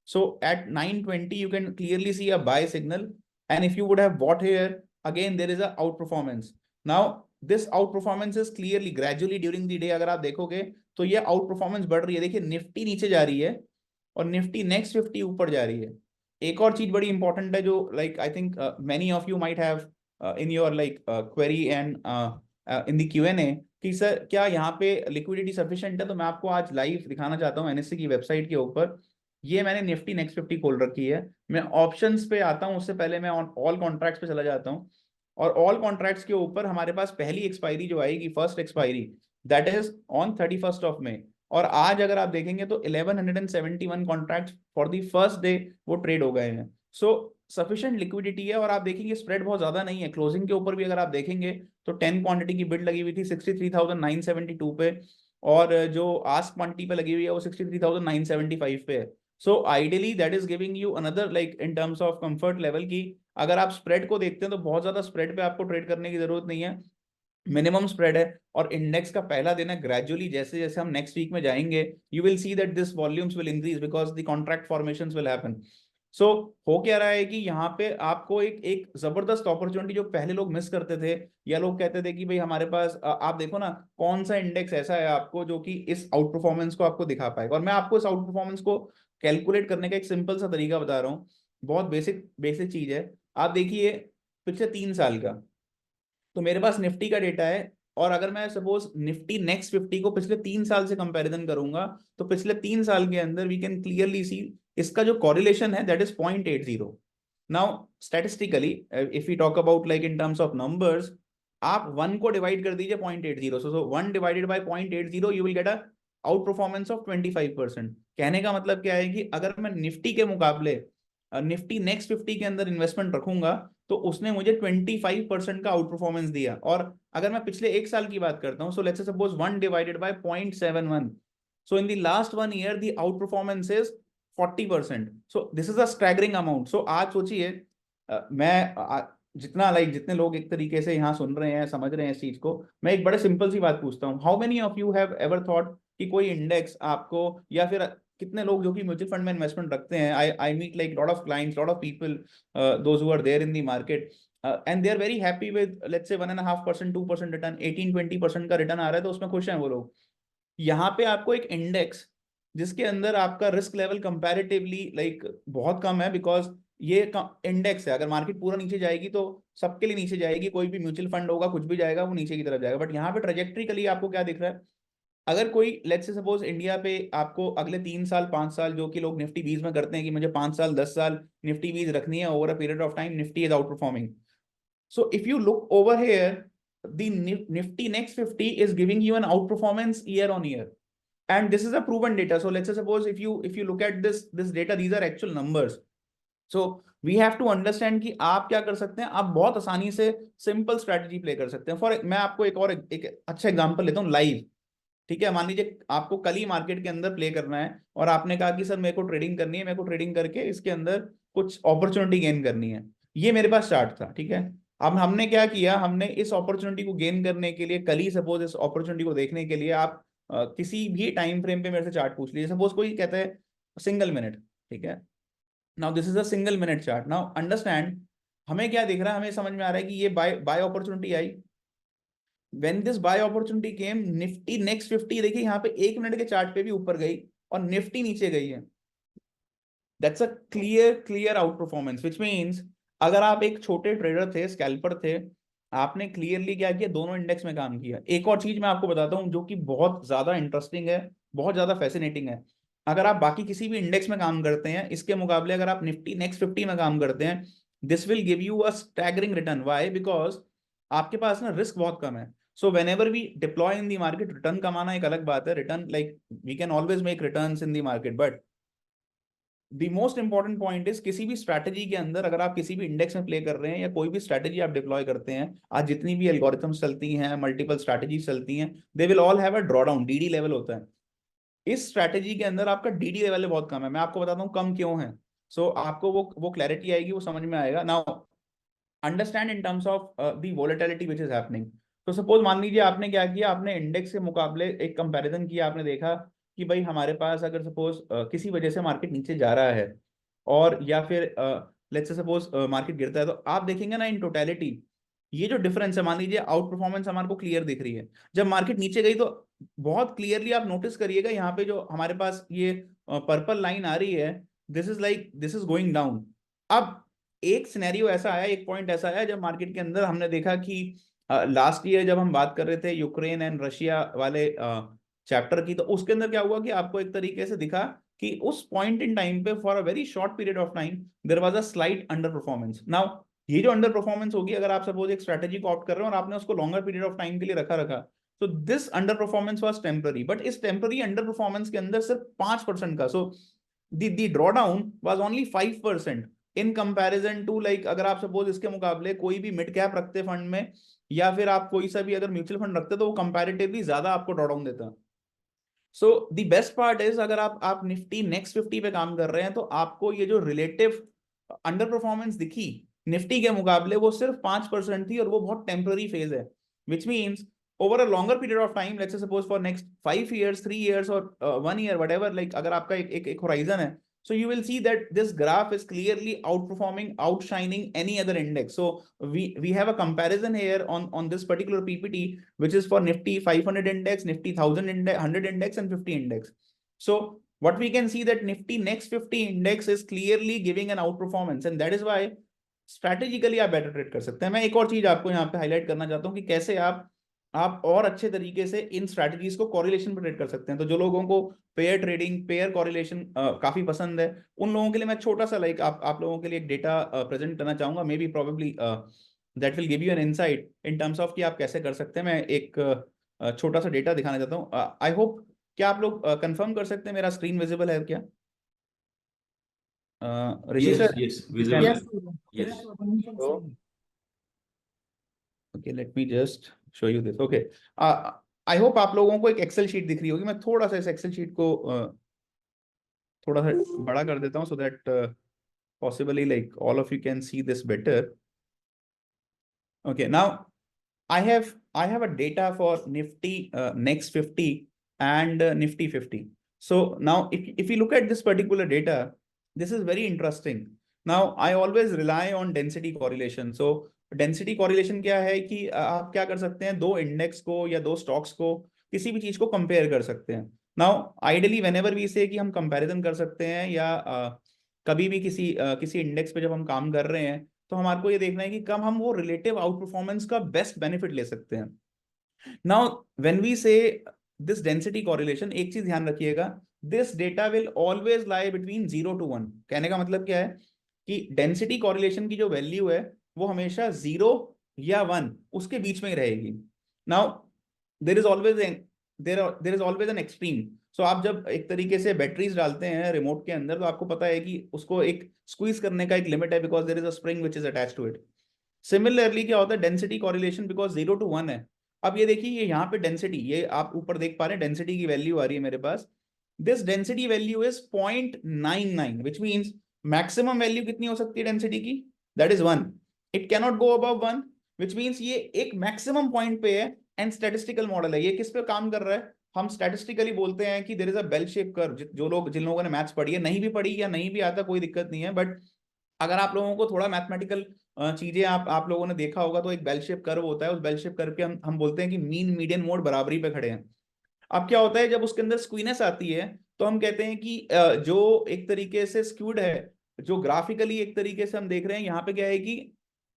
S3: So at 9:20 you can clearly see a buy signal, and if you would have bought here, again there is a outperformance. Now this outperformance is clearly gradually during the day, अगर आप देखोगे तो ये outperformance बढ़ रही है। देखिए Nifty नीचे जा रही है और निफ्टी नेक्स्ट 50 ऊपर जा रही है। एक और चीज बड़ी इंपॉर्टेंट है जो like I think many of you might have in your like query and in the Q&A कि सर क्या यहाँ पे लिक्विडिटी सफिशिएंट है, तो मैं आपको आज लाइव दिखाना चाहता हूँ एनएससी की वेबसाइट के ऊपर। ये मैंने निफ्टी नेक्स्ट 50 खोल रखी है, मैं ऑप्शंस पे आता हूँ, उससे पहले मैं ऑल कॉन्ट्रैक्ट्स पे चला जाता हूँ और ऑल कॉन्ट्रैक्ट्स के ऊपर हमारे पास पहली एक्सपायरी जो आएगी, first expiry, that is on 31st of May। और आज अगर आप देखेंगे तो 1171 contract for the first day वो ट्रेड हो गए हैं। सो सफिशिएंट लिक्विडिटी है और आप देखेंगे स्प्रेड बहुत ज्यादा नहीं है। क्लोजिंग के ऊपर भी अगर आप देखेंगे तो 10 क्वांटिटी की बिड लगी हुई थी 63,972 पे, और जो आस्क क्वांटिटी पे लगी हुई है वो 63,975 पे है। So ideally that is giving you another like in terms of comfort level की अगर आप स्प्रेड को देखते हैं तो बहुत ज्यादा स्प्रेड पे आपको ट्रेड करने की जरूरत नहीं है, मिनिमम स्प्रेड है। और इंडेक्स का पहला दिन है, ग्रेजुअली जैसे जैसे हम नेक्स्ट वीक में जाएंगे you will see that this volumes will increase because the contract formations will happen. So हो क्या रहा है कि यहाँ पे आपको एक जबरदस्त अपॉर्चुनिटी जो पहले लोग मिस करते थे, या लोग कहते थे कि भाई हमारे पास आप देखो ना कौन सा इंडेक्स ऐसा है आपको जो कि इस आउट परफॉर्मेंस को आपको दिखा पाएगा। और मैं आपको इस आउट परफॉर्मेंस को कैलकुलेट करने का एक सिंपल सा तरीका बता रहा हूँ, बहुत बेसिक बेसिक चीज है। आप देखिए पिछले 3 साल का, तो मेरे पास निफ्टी का डेटा है, और अगर मैं सपोज निफ्टी नेक्स्ट 50 को पिछले 3 साल से कंपैरिजन करूंगा, तो पिछले 3 साल के अंदर वी कैन क्लियरली सी इसका जो कॉरिलेशन है that is 0.80। Now statistically if you talk about like in terms of numbers, आप 1 को डिवाइड कर दीजिए 0.80, सो 1 divided bye 0.80 you will get a out performance of 25%। कहने का मतलब क्या है कि अगर मैं निफ्टी के मुकाबले निफ्टी नेक्स्ट 50 के अंदर इन्वेस्टमेंट रखूंगा, तो उसने मुझे 25% का आउट परफॉर्मेंस दिया। और अगर मैं पिछले 1 साल की बात करता हूं, so let's suppose 1 divided by 0.71, so in the last 1 year the outperformance is 40%। So this is a staggering amount. So आज सोचिए जितना लाइक जितने लोग एक तरीके से यहाँ सुन रहे हैं, समझ रहे हैं इस चीज को, मैं एक बड़े सिंपल सी बात पूछता हूँ, how many of you have ever thought कि कोई इंडेक्स आपको, या फिर कितने लोग जो कि म्यूचुअल फंड में इन्वेस्टमेंट रखते हैं, I meet like lot of clients, lot of people those who are there in the market and they are very happy with let's say 1.5% 2% return, 18-20% का रिटर्न आ रहा है, तो उसमें खुश हैं वो लोग। यहाँ पे आपको एक इंडेक्स जिसके अंदर आपका रिस्क लेवल कंपैरेटिवली लाइक बहुत कम है, बिकॉज ये इंडेक्स है, अगर मार्केट पूरा नीचे जाएगी तो सबके लिए नीचे जाएगी, कोई भी म्यूचुअल फंड होगा कुछ भी जाएगा वो नीचे की तरफ जाएगा। बट यहाँ पे ट्रेजेक्ट्रिकली आपको क्या दिख रहा है, अगर कोई लेट्स से सपोज इंडिया पे आपको अगले 3 साल 5 साल, जो कि लोग निफ्टी 20 में करते हैं कि मुझे 5 साल 10 साल निफ्टी 20 रखनी है, over a period of time Nifty is out performing. So if you look over here, the Nifty Next 50 is giving you an outperformance year on year, and this is a proven data. So let's say suppose if you look at this data, these are actual numbers. So we have to understand कि आप क्या कर सकते हैं, आप बहुत आसानी से सिंपल स्ट्रेटजी प्ले कर सकते हैं। फॉर मैं आपको एक अच्छा एग्जांपल लेता हूँ लाइव। ठीक है, मान लीजिए आपको कल ही मार्केट के अंदर प्ले करना है, और आपने कहा कि सर मेरे को ट्रेडिंग करनी है, मेरे को ट्रेडिंग करके इसके अंदर कुछ अपॉर्चुनिटी गेन करनी है। ये मेरे पास चार्ट था, ठीक है। अब हमने क्या किया, हमने इस अपॉर्चुनिटी को गेन करने के लिए, कल ही सपोज इस अपॉर्चुनिटी को देखने के लिए आप किसी भी टाइम फ्रेम पे मेरे से चार्ट पूछ लीजिए। सपोज कोई कहता है सिंगल मिनट, ठीक है। Now this is a single minute chart. Now understand, हमें क्या दिख रहा है, हमें समझ में आ रहा है कि ये बाय अपॉर्चुनिटी आई। When this buy opportunity came, Nifty next 50 देखिए यहाँ पे 1 मिनट के चार्ट पे भी ऊपर गई और निफ्टी नीचे गई है। That's a clear out performance, which means अगर आप एक छोटे ट्रेडर थे, स्कैल्पर थे, आपने क्लियरली क्या किया, दोनों इंडेक्स में काम किया। एक और चीज मैं आपको बताता हूँ जो कि बहुत ज्यादा इंटरेस्टिंग है, बहुत ज्यादा फैसिनेटिंग है। अगर आप बाकी किसी भी इंडेक्स में काम करते हैं, इसके मुकाबले अगर आप निफ्टी नेक्स्ट 50 में काम करते हैं, this will give you a staggering return. Why? Because आपके पास ना रिस्क बहुत कम है। So whenever we deploy in the market, return कमाना एक अलग बात है, return like we can always make returns in the market, but the most important point is किसी भी स्ट्रैटेजी के अंदर, अगर आप किसी भी इंडेक्स में प्ले कर रहे हैं या कोई भी स्ट्रैटेजी आप डिप्लॉय करते हैं, आज जितनी भी एल्गोरिथम्स चलती हैं, मल्टीपल स्ट्रैटेजी चलती हैं, they will all have a draw down, DD level होता है। इस स्ट्रैटेजी के अंदर आपका डीडी लेवल बहुत कम है। मैं आपको बताता हूँ कम क्यों है। सो आपको वो क्लैरिटी आएगी, वो समझ में आएगा। Now understand in terms of the volatility which is happening. तो सपोज मान लीजिए आपने क्या किया, आपने इंडेक्स के मुकाबले एक कंपैरिजन किया, आपने देखा कि भाई हमारे पास अगर सपोज किसी वजह से मार्केट नीचे जा रहा है, और या फिर लेट्स से सपोज मार्केट गिरता है, तो आप देखेंगे ना इन टोटलिटी ये जो डिफरेंस है, मान लीजिए आउट परफॉर्मेंस हमारे को क्लियर दिख रही है। जब मार्केट नीचे गई तो बहुत क्लियरली आप नोटिस करिएगा, यहाँ पे जो हमारे पास ये पर्पल लाइन आ रही है, दिस इज गोइंग डाउन। अब एक सिनेरियो ऐसा आया, एक पॉइंट ऐसा आया जब मार्केट के अंदर हमने देखा कि लास्ट ईयर जब हम बात कर रहे थे यूक्रेन एंड रशिया वाले चैप्टर की, तो उसके अंदर क्या हुआ कि आपको एक तरीके से दिखा कि उस पॉइंट इन टाइम पे for a very short period of time there was a slight underperformance. Now ये जो अंडर परफॉर्मेंस होगी, अगर आप सपोज एक स्ट्रेटेजी को ऑप्ट कर रहे हो और आपने उसको लॉन्गर पीरियड ऑफ टाइम के लिए रखा, तो this underperformance was temporary, but इस टेम्पररी अंडर परफॉर्मेंस के अंदर सिर्फ 5% का, so the drawdown was only 5% in comparison to like अगर आप सपोज इसके मुकाबले कोई भी मिड कैप रखते फंड में, या फिर आप कोई सा भी अगर म्यूचुअल फंड रखते, तो वो कंपैरेटिवली ज्यादा आपको ड्रॉ डाउन देता। So the best part is अगर आप निफ्टी नेक्स्ट 50 पे काम कर रहे हैं, तो आपको ये जो रिलेटिव अंडर परफॉर्मेंस दिखी निफ्टी के मुकाबले, वो सिर्फ 5% थी, और वो बहुत टेम्पररी फेज है, which means over a longer period of time, let's say suppose for next 5 years 3 years और 1 year whatever, लाइक अगर आपका एक होराइजन है, So you will see that this graph is clearly outperforming, outshining any other index. So we have a comparison here on this particular PPT, which is for Nifty 500 index, Nifty 100 index, and 50 index. So what we can see that Nifty next 50 index is clearly giving an outperformance, and that is why strategically आप better trade कर सकते हैं। मैं एक और चीज आपको यहाँ पे हाईलाइट करना चाहता हूँ कि कैसे आप और अच्छे तरीके से इन स्ट्रैटेजीज को कोरिलेशन पर ट्रेड कर सकते हैं। तो जो लोगों को पेयर ट्रेडिंग, पेयर कोरिलेशन काफी पसंद है, उन लोगों के लिए मैं छोटा सा आप लोगों के लिए एक डेटा प्रेजेंट करना चाहूंगा। May be probably that will give you an insight in terms of कि आप कैसे कर सकते हैं। मैं एक छोटा सा डेटा दिखाना चाहता हूँ। आई होप क्या आप लोग कंफर्म कर सकते हैं मेरा स्क्रीन विजिबल है क्या? ऋषि
S4: Yes,
S3: sir,
S4: yes, visible.
S2: Yes.
S4: Yes.
S3: So, okay, let me just show you this. Okay, I hope आप लोगों को एक एक्सेल शीट दिख रही होगी। मैं थोड़ा सा इस एक्सेल शीट को थोड़ा सा बड़ा कर देता हूँ, so that possibly like all of you can see this better. Okay, now I have a data for Nifty next 50 and Nifty 50. So now if you look at this particular data, this is very interesting. Now I always rely on density correlation. So density correlation क्या है कि आप क्या कर सकते हैं, दो index को या दो स्टॉक्स को, किसी भी चीज को कंपेयर कर सकते हैं। नाउ आइडियली व्हेनेवर वी से कि हम कंपैरिजन कर सकते हैं या कभी भी किसी इंडेक्स पे जब हम काम कर रहे हैं तो हमारे को ये देखना है कि कब हम वो रिलेटिव आउट परफॉर्मेंस का बेस्ट बेनिफिट ले सकते हैं। नाउ व्हेन वी से दिस डेंसिटी कॉरिलेशन, एक चीज ध्यान रखिएगा, this data will always lie between 0 to 1। कहने का मतलब क्या है कि डेंसिटी कॉरिलेशन की जो वैल्यू है वो हमेशा 0 या 1 उसके बीच में ही रहेगी। Now there is always an extreme. So आप जब एक तरीके से बैटरीज डालते हैं रिमोट के अंदर तो आपको पता है कि उसको एक स्क्वीज करने का एक लिमिट है, because there is a spring which is attached to it. Similarly क्या होता है, डेंसिटी कॉरिलेशन बिकॉज 0 to 1 है। अब ये देखिए, ये यहाँ पे डेंसिटी, ये आप ऊपर देख पा रहे हैं, डेंसिटी की वैल्यू आ रही है मेरे पास। This density value is 0.99, which means maximum value कितनी हो सकती है डेंसिटी की, that is 1। It cannot go above 1, which means ये एक मैक्सिमम पॉइंट पे है। एंड स्टैटिस्टिकल मॉडल है, ये किस पे काम कर रहा है, हम स्टैटिस्टिकली बोलते हैं कि there is a bell shape curve. जिन लोगों ने मैथ्स पढ़ी है, नहीं भी पढ़ी या नहीं भी आता कोई दिक्कत नहीं है, बट अगर आप लोगों को थोड़ा मैथमेटिकल चीजें आप लोगों ने देखा होगा तो एक बेल शेप कर्व होता है। उस बेल शेप कर्व पे हम बोलते हैं कि मीन मीडियन मोड बराबरी पे खड़े हैं। अब क्या होता है, जब उसके अंदर स्क्वीनेस आती है तो हम कहते हैं कि जो एक तरीके से स्क्यूड है, जो ग्राफिकली एक तरीके से हम देख रहे हैं, यहाँ पे क्या है कि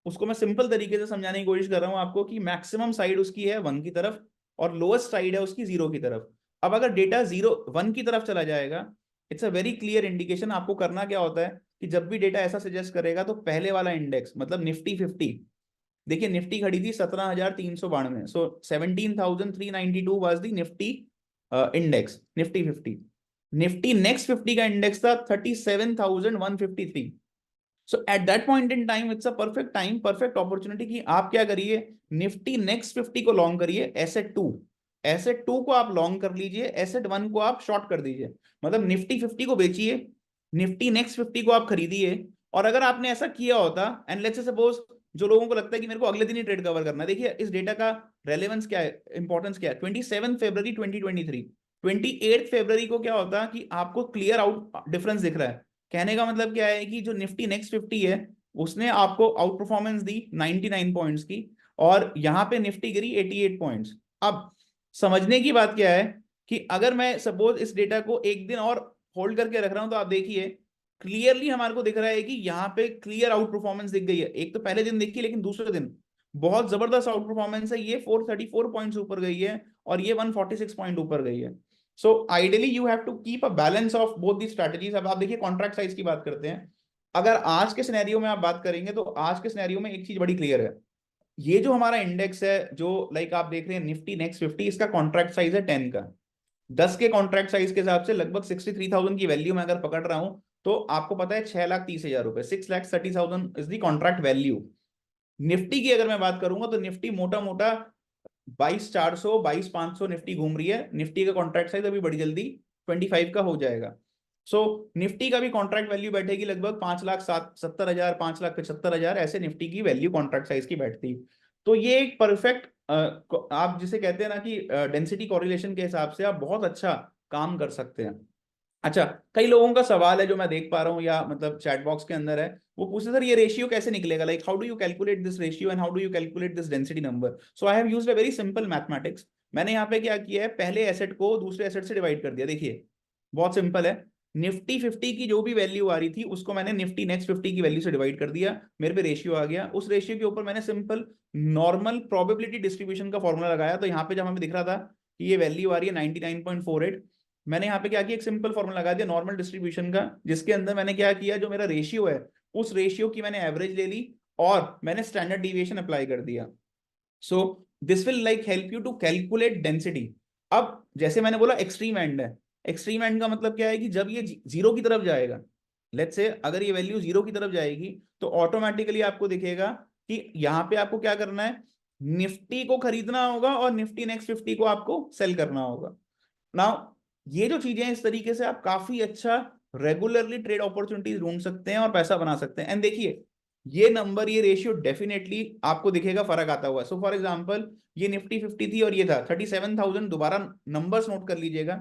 S3: उसको मैं सिंपल तरीके से समझाने की कोशिश कर रहा हूँ आपको कि मैक्सिमम साइड उसकी है 1 की तरफ और लोएस्ट साइड है उसकी 0 की तरफ। अब अगर डेटा 1 की तरफ चला जाएगा, it's a very clear indication. आपको करना क्या होता है कि जब भी डेटा ऐसा सजेस्ट करेगा तो पहले वाला इंडेक्स मतलब निफ्टी 50, देखिए निफ्टी खड़ी थी 17,392, so 17,392 was the Nifty index, Nifty 50। Nifty next 50 का इंडेक्स था 37,153। So at that point in time it's a perfect time, perfect opportunity कि आप क्या करिए, निफ्टी नेक्स्ट 50 को लॉन्ग करिए, एसेट 2 को आप लॉन्ग कर लीजिए, एसेट 1 को आप शॉर्ट कर दीजिए। मतलब निफ्टी 50 को बेचिए, निफ्टी नेक्स्ट 50 को आप खरीदिए। और अगर आपने ऐसा किया होता, एंड लेट्स से सपोज जो लोगों को लगता है कि मेरे को अगले दिन ही ट्रेड कवर करना है, देखिए इस डेटा का रेलेवेंस क्या है, इंपॉर्टेंस क्या है। 27 फरवरी 2023, 28 फरवरी को क्या होता कि आपको क्लियर आउट डिफरेंस दिख रहा है। कहने का मतलब क्या है कि जो निफ्टी नेक्स्ट 50 है उसने आपको आउट परफॉर्मेंस दी 99 पॉइंट्स की, और यहाँ पे निफ्टी गिरी 88 पॉइंट्स। अब समझने की बात क्या है कि अगर मैं सपोज इस डेटा को एक दिन और होल्ड करके रख रहा हूं तो आप देखिए क्लियरली हमारे को दिख रहा है कि यहाँ पे क्लियर आउट परफॉर्मेंस दिख गई है। एक तो पहले दिन देखिए, लेकिन दूसरे दिन बहुत जबरदस्त आउट परफॉर्मेंस है। ये 434 पॉइंट्स ऊपर गई है और ये 146 पॉइंट ऊपर गई है। So ideally you have to keep a balance of both the strategies. अब आप देखिए कॉन्ट्रैक्ट साइज की बात करते हैं, अगर आज के सिनेरियो में आप बात करेंगे तो आज के सिनेरियो में एक चीज बड़ी क्लियर है, ये जो हमारा इंडेक्स है जो लाइक आप देख रहे हैं निफ्टी नेक्स्ट 50, इसका कॉन्ट्रैक्ट साइज है 10 का। 10 के कॉन्ट्रैक्ट साइज के हिसाब से लगभग 63,000 की वैल्यू में अगर पकड़ रहा हूं तो आपको पता है 6,30,000 रुपए, 6,30,000 is the contract value. Nifty की अगर मैं बात करूंगा तो निफ्टी मोटा मोटा 22,400 22,500 निफ्टी घूम रही है। निफ्टी का कॉन्ट्रैक्ट साइज अभी बड़ी जल्दी 25 का हो जाएगा। सो निफ्टी का भी कॉन्ट्रैक्ट वैल्यू बैठेगी लगभग 5,70,000 5,75,000, ऐसे निफ्टी की वैल्यू कॉन्ट्रैक्ट साइज की बैठती। तो ये एक परफेक्ट आप जिसे कहते हैं ना कि डेंसिटी कॉरिलेशन के हिसाब से आप बहुत अच्छा काम कर सकते हैं। अच्छा, कई लोगों का सवाल है जो मैं देख पा रहा हूँ या मतलब चैट बॉक्स के अंदर है, वो पूछते सर ये रेशियो कैसे निकलेगा, like how do you calculate this ratio and how do you calculate this density number. So I have used a very simple mathematics. मैंने यहाँ पे क्या किया है, पहले एसेट को दूसरे एसेट से डिवाइड कर दिया। देखिए बहुत सिंपल है, निफ्टी 50 की जो भी वैल्यू आ रही थी उसको मैंने निफ्टी नेक्स्ट 50 की वैल्यू से डिवाइड कर दिया, मेरे पे रेशियो आ गया। उस रेशियो के ऊपर मैंने सिंपल नॉर्मल प्रोबेबिलिटी डिस्ट्रीब्यूशन का फॉर्मूला लगाया। तो यहाँ पे जब हमें दिख रहा था कि ये वैल्यू आ रही है 99.48, मैंने यहाँ पे क्या किया, एक सिंपल फॉर्मूला लगा दिया नॉर्मल डिस्ट्रीब्यूशन का, जिसके अंदर मैंने क्या किया, जो मेरा रेशियो है उस रेशियो की मैंने एवरेज ले ली और मैंने स्टैंडर्ड डिविएशन अप्लाई कर दिया। So this will like help you to calculate density. अब जैसे मैंने बोला एक्सट्रीम एंड है, एक्सट्रीम एंड का मतलब क्या है कि जब ये जीरो की तरफ जाएगा, लेट्स से अगर ये वैल्यू जीरो की तरफ जाएगी तो ऑटोमेटिकली आपको दिखेगा कि यहाँ पे आपको क्या करना है, निफ्टी को खरीदना होगा और निफ्टी नेक्स्ट 50 को आपको सेल करना होगा। नाउ ये जो चीजें हैं, इस तरीके से आप काफी अच्छा रेगुलरली ट्रेड अपॉर्चुनिटीज ढूंढ सकते हैं और पैसा बना सकते हैं। एंड देखिए ये नंबर, ये रेशियो डेफिनेटली आपको दिखेगा फर्क आता हुआ। सो फॉर एग्जांपल ये निफ्टी 50 थी और ये था 37,000, दोबारा नंबर्स नोट कर लीजिएगा,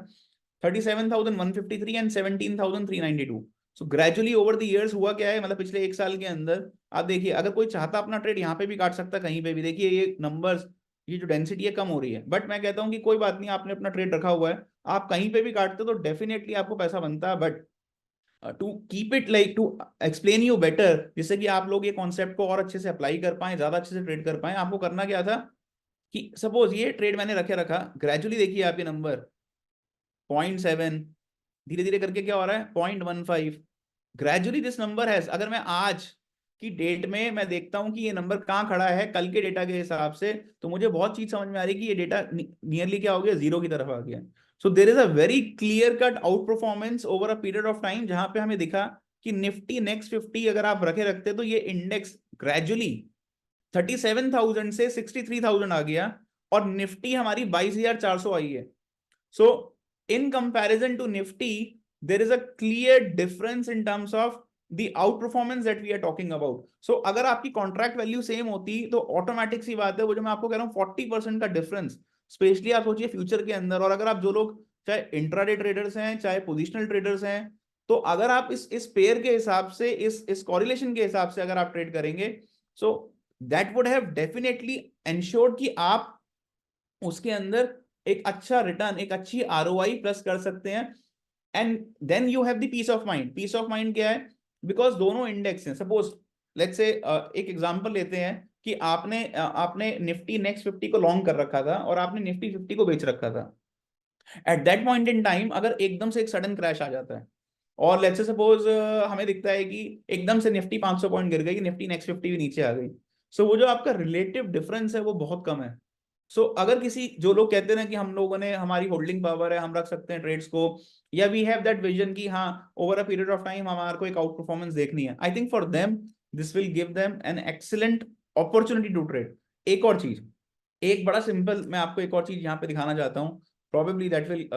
S3: 37,153 and 17,392। So gradually over the years हुआ क्या है, मतलब पिछले एक साल के अंदर आप देखिए, अगर कोई चाहता अपना ट्रेड यहाँ पे भी काट सकता, कहीं पे भी देखिए ये नंबर्स, ये जो डेंसिटी है कम हो रही है, बट मैं कहता हूं कि कोई बात नहीं, आपने अपना ट्रेड रखा हुआ है, आप कहीं पे भी काटते तो डेफिनेटली आपको पैसा बनता है। But to keep it like to explain you better, जिससे कि आप लोग ये कॉन्सेप्ट को और अच्छे से अप्लाई कर पाए, ज्यादा अच्छे से ट्रेड कर पाए, आपको करना क्या था कि सपोज ये ट्रेड मैंने रखा, ग्रेजुअली देखिए आप ये नंबर 0.7, धीरे धीरे करके क्या हो रहा है 0.15, ग्रेजुअली दिस नंबर है। अगर मैं आज की डेट में मैं देखता हूं कि ये नंबर कहाँ खड़ा है कल के डेटा के हिसाब से, तो मुझे बहुत चीज समझ में आ रही है कि ये डेटा नियरली क्या हो गया, जीरो की तरफ आ गया। So there is a very clear cut outperformance over a period of time, जहां पे हमें दिखा कि निफ्टी नेक्स्ट 50 अगर आप रखते तो ये इंडेक्स ग्रेजुअली 37,000 से 63,000 आ गया और निफ्टी हमारी 22,400 आई है। So in comparison to Nifty, there is a clear difference in terms of the outperformance that we are talking about. So अगर आपकी कॉन्ट्रैक्ट वैल्यू सेम होती तो ऑटोमेटिक सी बात है, वो जो मैं आपको कह रहा हूँ 40% का डिफरेंस, स्पेशली आप सोचिए फ्यूचर के अंदर। और अगर आप जो लोग चाहे इंट्राडे ट्रेडर्स हैं चाहे पोजिशनल ट्रेडर्स हैं, तो अगर आप इस पेयर के हिसाब से, इस कॉरिलेशन के हिसाब से अगर आप ट्रेड करेंगे, so that would have definitely ensured कि आप उसके अंदर एक अच्छा रिटर्न, एक अच्छी आरओआई प्लस कर सकते हैं। And then you have the peace of mind. Peace of mind क्या है, बिकॉज दोनों इंडेक्स हैं। सपोज लेट्स से एक एग्जांपल लेते हैं कि आपने निफ्टी नेक्स्ट 50 को लॉन्ग कर रखा था और आपने निफ्टी 50 को बेच रखा था। Eight that point in time अगर एकदम से एक सडन क्रैश आ जाता है और लेट्स से सपोज हमें दिखता है कि एकदम से निफ्टी 500 पॉइंट गिर गई, निफ्टी नेक्स्ट 50 भी नीचे आ गई, सो वो जो आपका रिलेटिव डिफरेंस है वो बहुत कम है। सो अगर किसी, जो लोग कहते हैं कि हम लोगों ने, हमारी होल्डिंग पावर है, हम रख सकते हैं ट्रेड्स को, या वी हैव दैट विजन कि हाँ over a period of time हमारे को एक आउट परफॉर्मेंस देखनी है, I think for them this will give them an excellent opportunity to trade. एक और चीज, एक बड़ा सिंपल मैं आपको एक और चीज यहाँ पे दिखाना चाहता हूँ, probably that will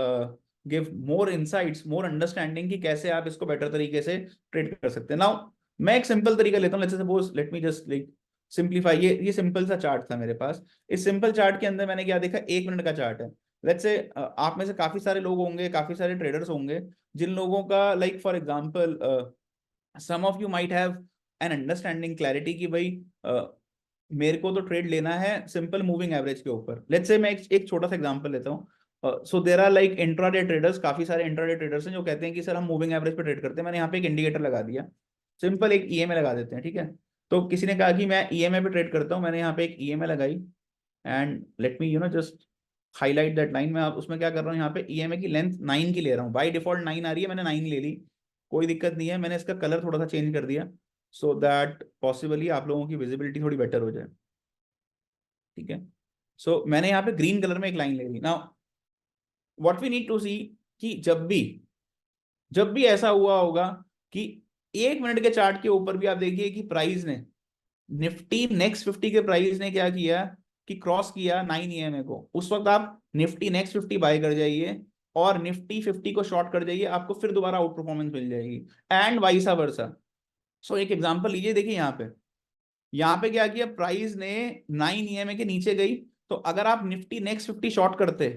S3: give more insights, more understanding कि कैसे आप इसको बेटर तरीके से ट्रेड कर सकते हैं। नाउ मैं एक सिंपल तरीका लेता हूँ, let's suppose let me just like simplify. ये सिंपल सा चार्ट था मेरे पास। इस सिंपल चार्ट के अंदर मैंने क्या देखा, 1 मिनट का चार्ट है। लेट्स से आप में से काफी सारे लोग होंगे, काफी सारे ट्रेडर्स होंगे, जिन लोगों का like for example some of you might have an understanding clarity कि भाई मेरे को तो ट्रेड लेना है सिंपल मूविंग एवरेज के ऊपर। लेट्स से मैं एक छोटा सा एग्जांपल लेता हूँ। So there are like intraday traders, काफी सारे इंट्राडे ट्रेडर्स हैं जो कहते हैं कि सर हम मूविंग एवरेज पे ट्रेड करते हैं। मैंने यहाँ पे एक इंडिकेटर लगा दिया, सिंपल एक ईएमए लगा देते हैं, ठीक है। तो किसी ने कहा कि मैं ईएमए पे ट्रेड करता हूँ, मैंने यहाँ पे एक ईएमए लगाई and let me just highlight that line. मैं उसमें क्या कर रहा हूँ, यहाँ पे ईएमए की लेंथ 9 की ले रहा हूँ, बाय डिफॉल्ट 9 आ रही है, मैंने 9 ले ली, कोई दिक्कत नहीं है। मैंने इसका कलर थोड़ा सा चेंज कर दिया सो दैट पॉसिबली आप लोगों की विजिबिलिटी थोड़ी बेटर हो जाए, ठीक है। सो मैंने यहाँ पे ग्रीन कलर में एक लाइन ले ली। Now what we need to see कि जब भी ऐसा हुआ होगा कि 1 मिनट के चार्ट के ऊपर भी आप देखिए कि प्राइस ने, निफ्टी नेक्स्ट 50 के प्राइस ने क्या किया कि क्रॉस किया 9 ईएमए को, उस वक्त आप निफ्टी नेक्स्ट 50 बाय कर जाइए और निफ्टी 50 को शॉर्ट कर जाइए, आपको फिर दोबारा आउट परफॉर्मेंस मिल जाएगी एंड वाइसा वर्सा। सो एक एग्जांपल लीजिए, देखिए यहाँ पे क्या किया, प्राइस ने 9 ईएमए के नीचे गई, तो अगर आप निफ्टी नेक्स्ट 50 शॉर्ट करते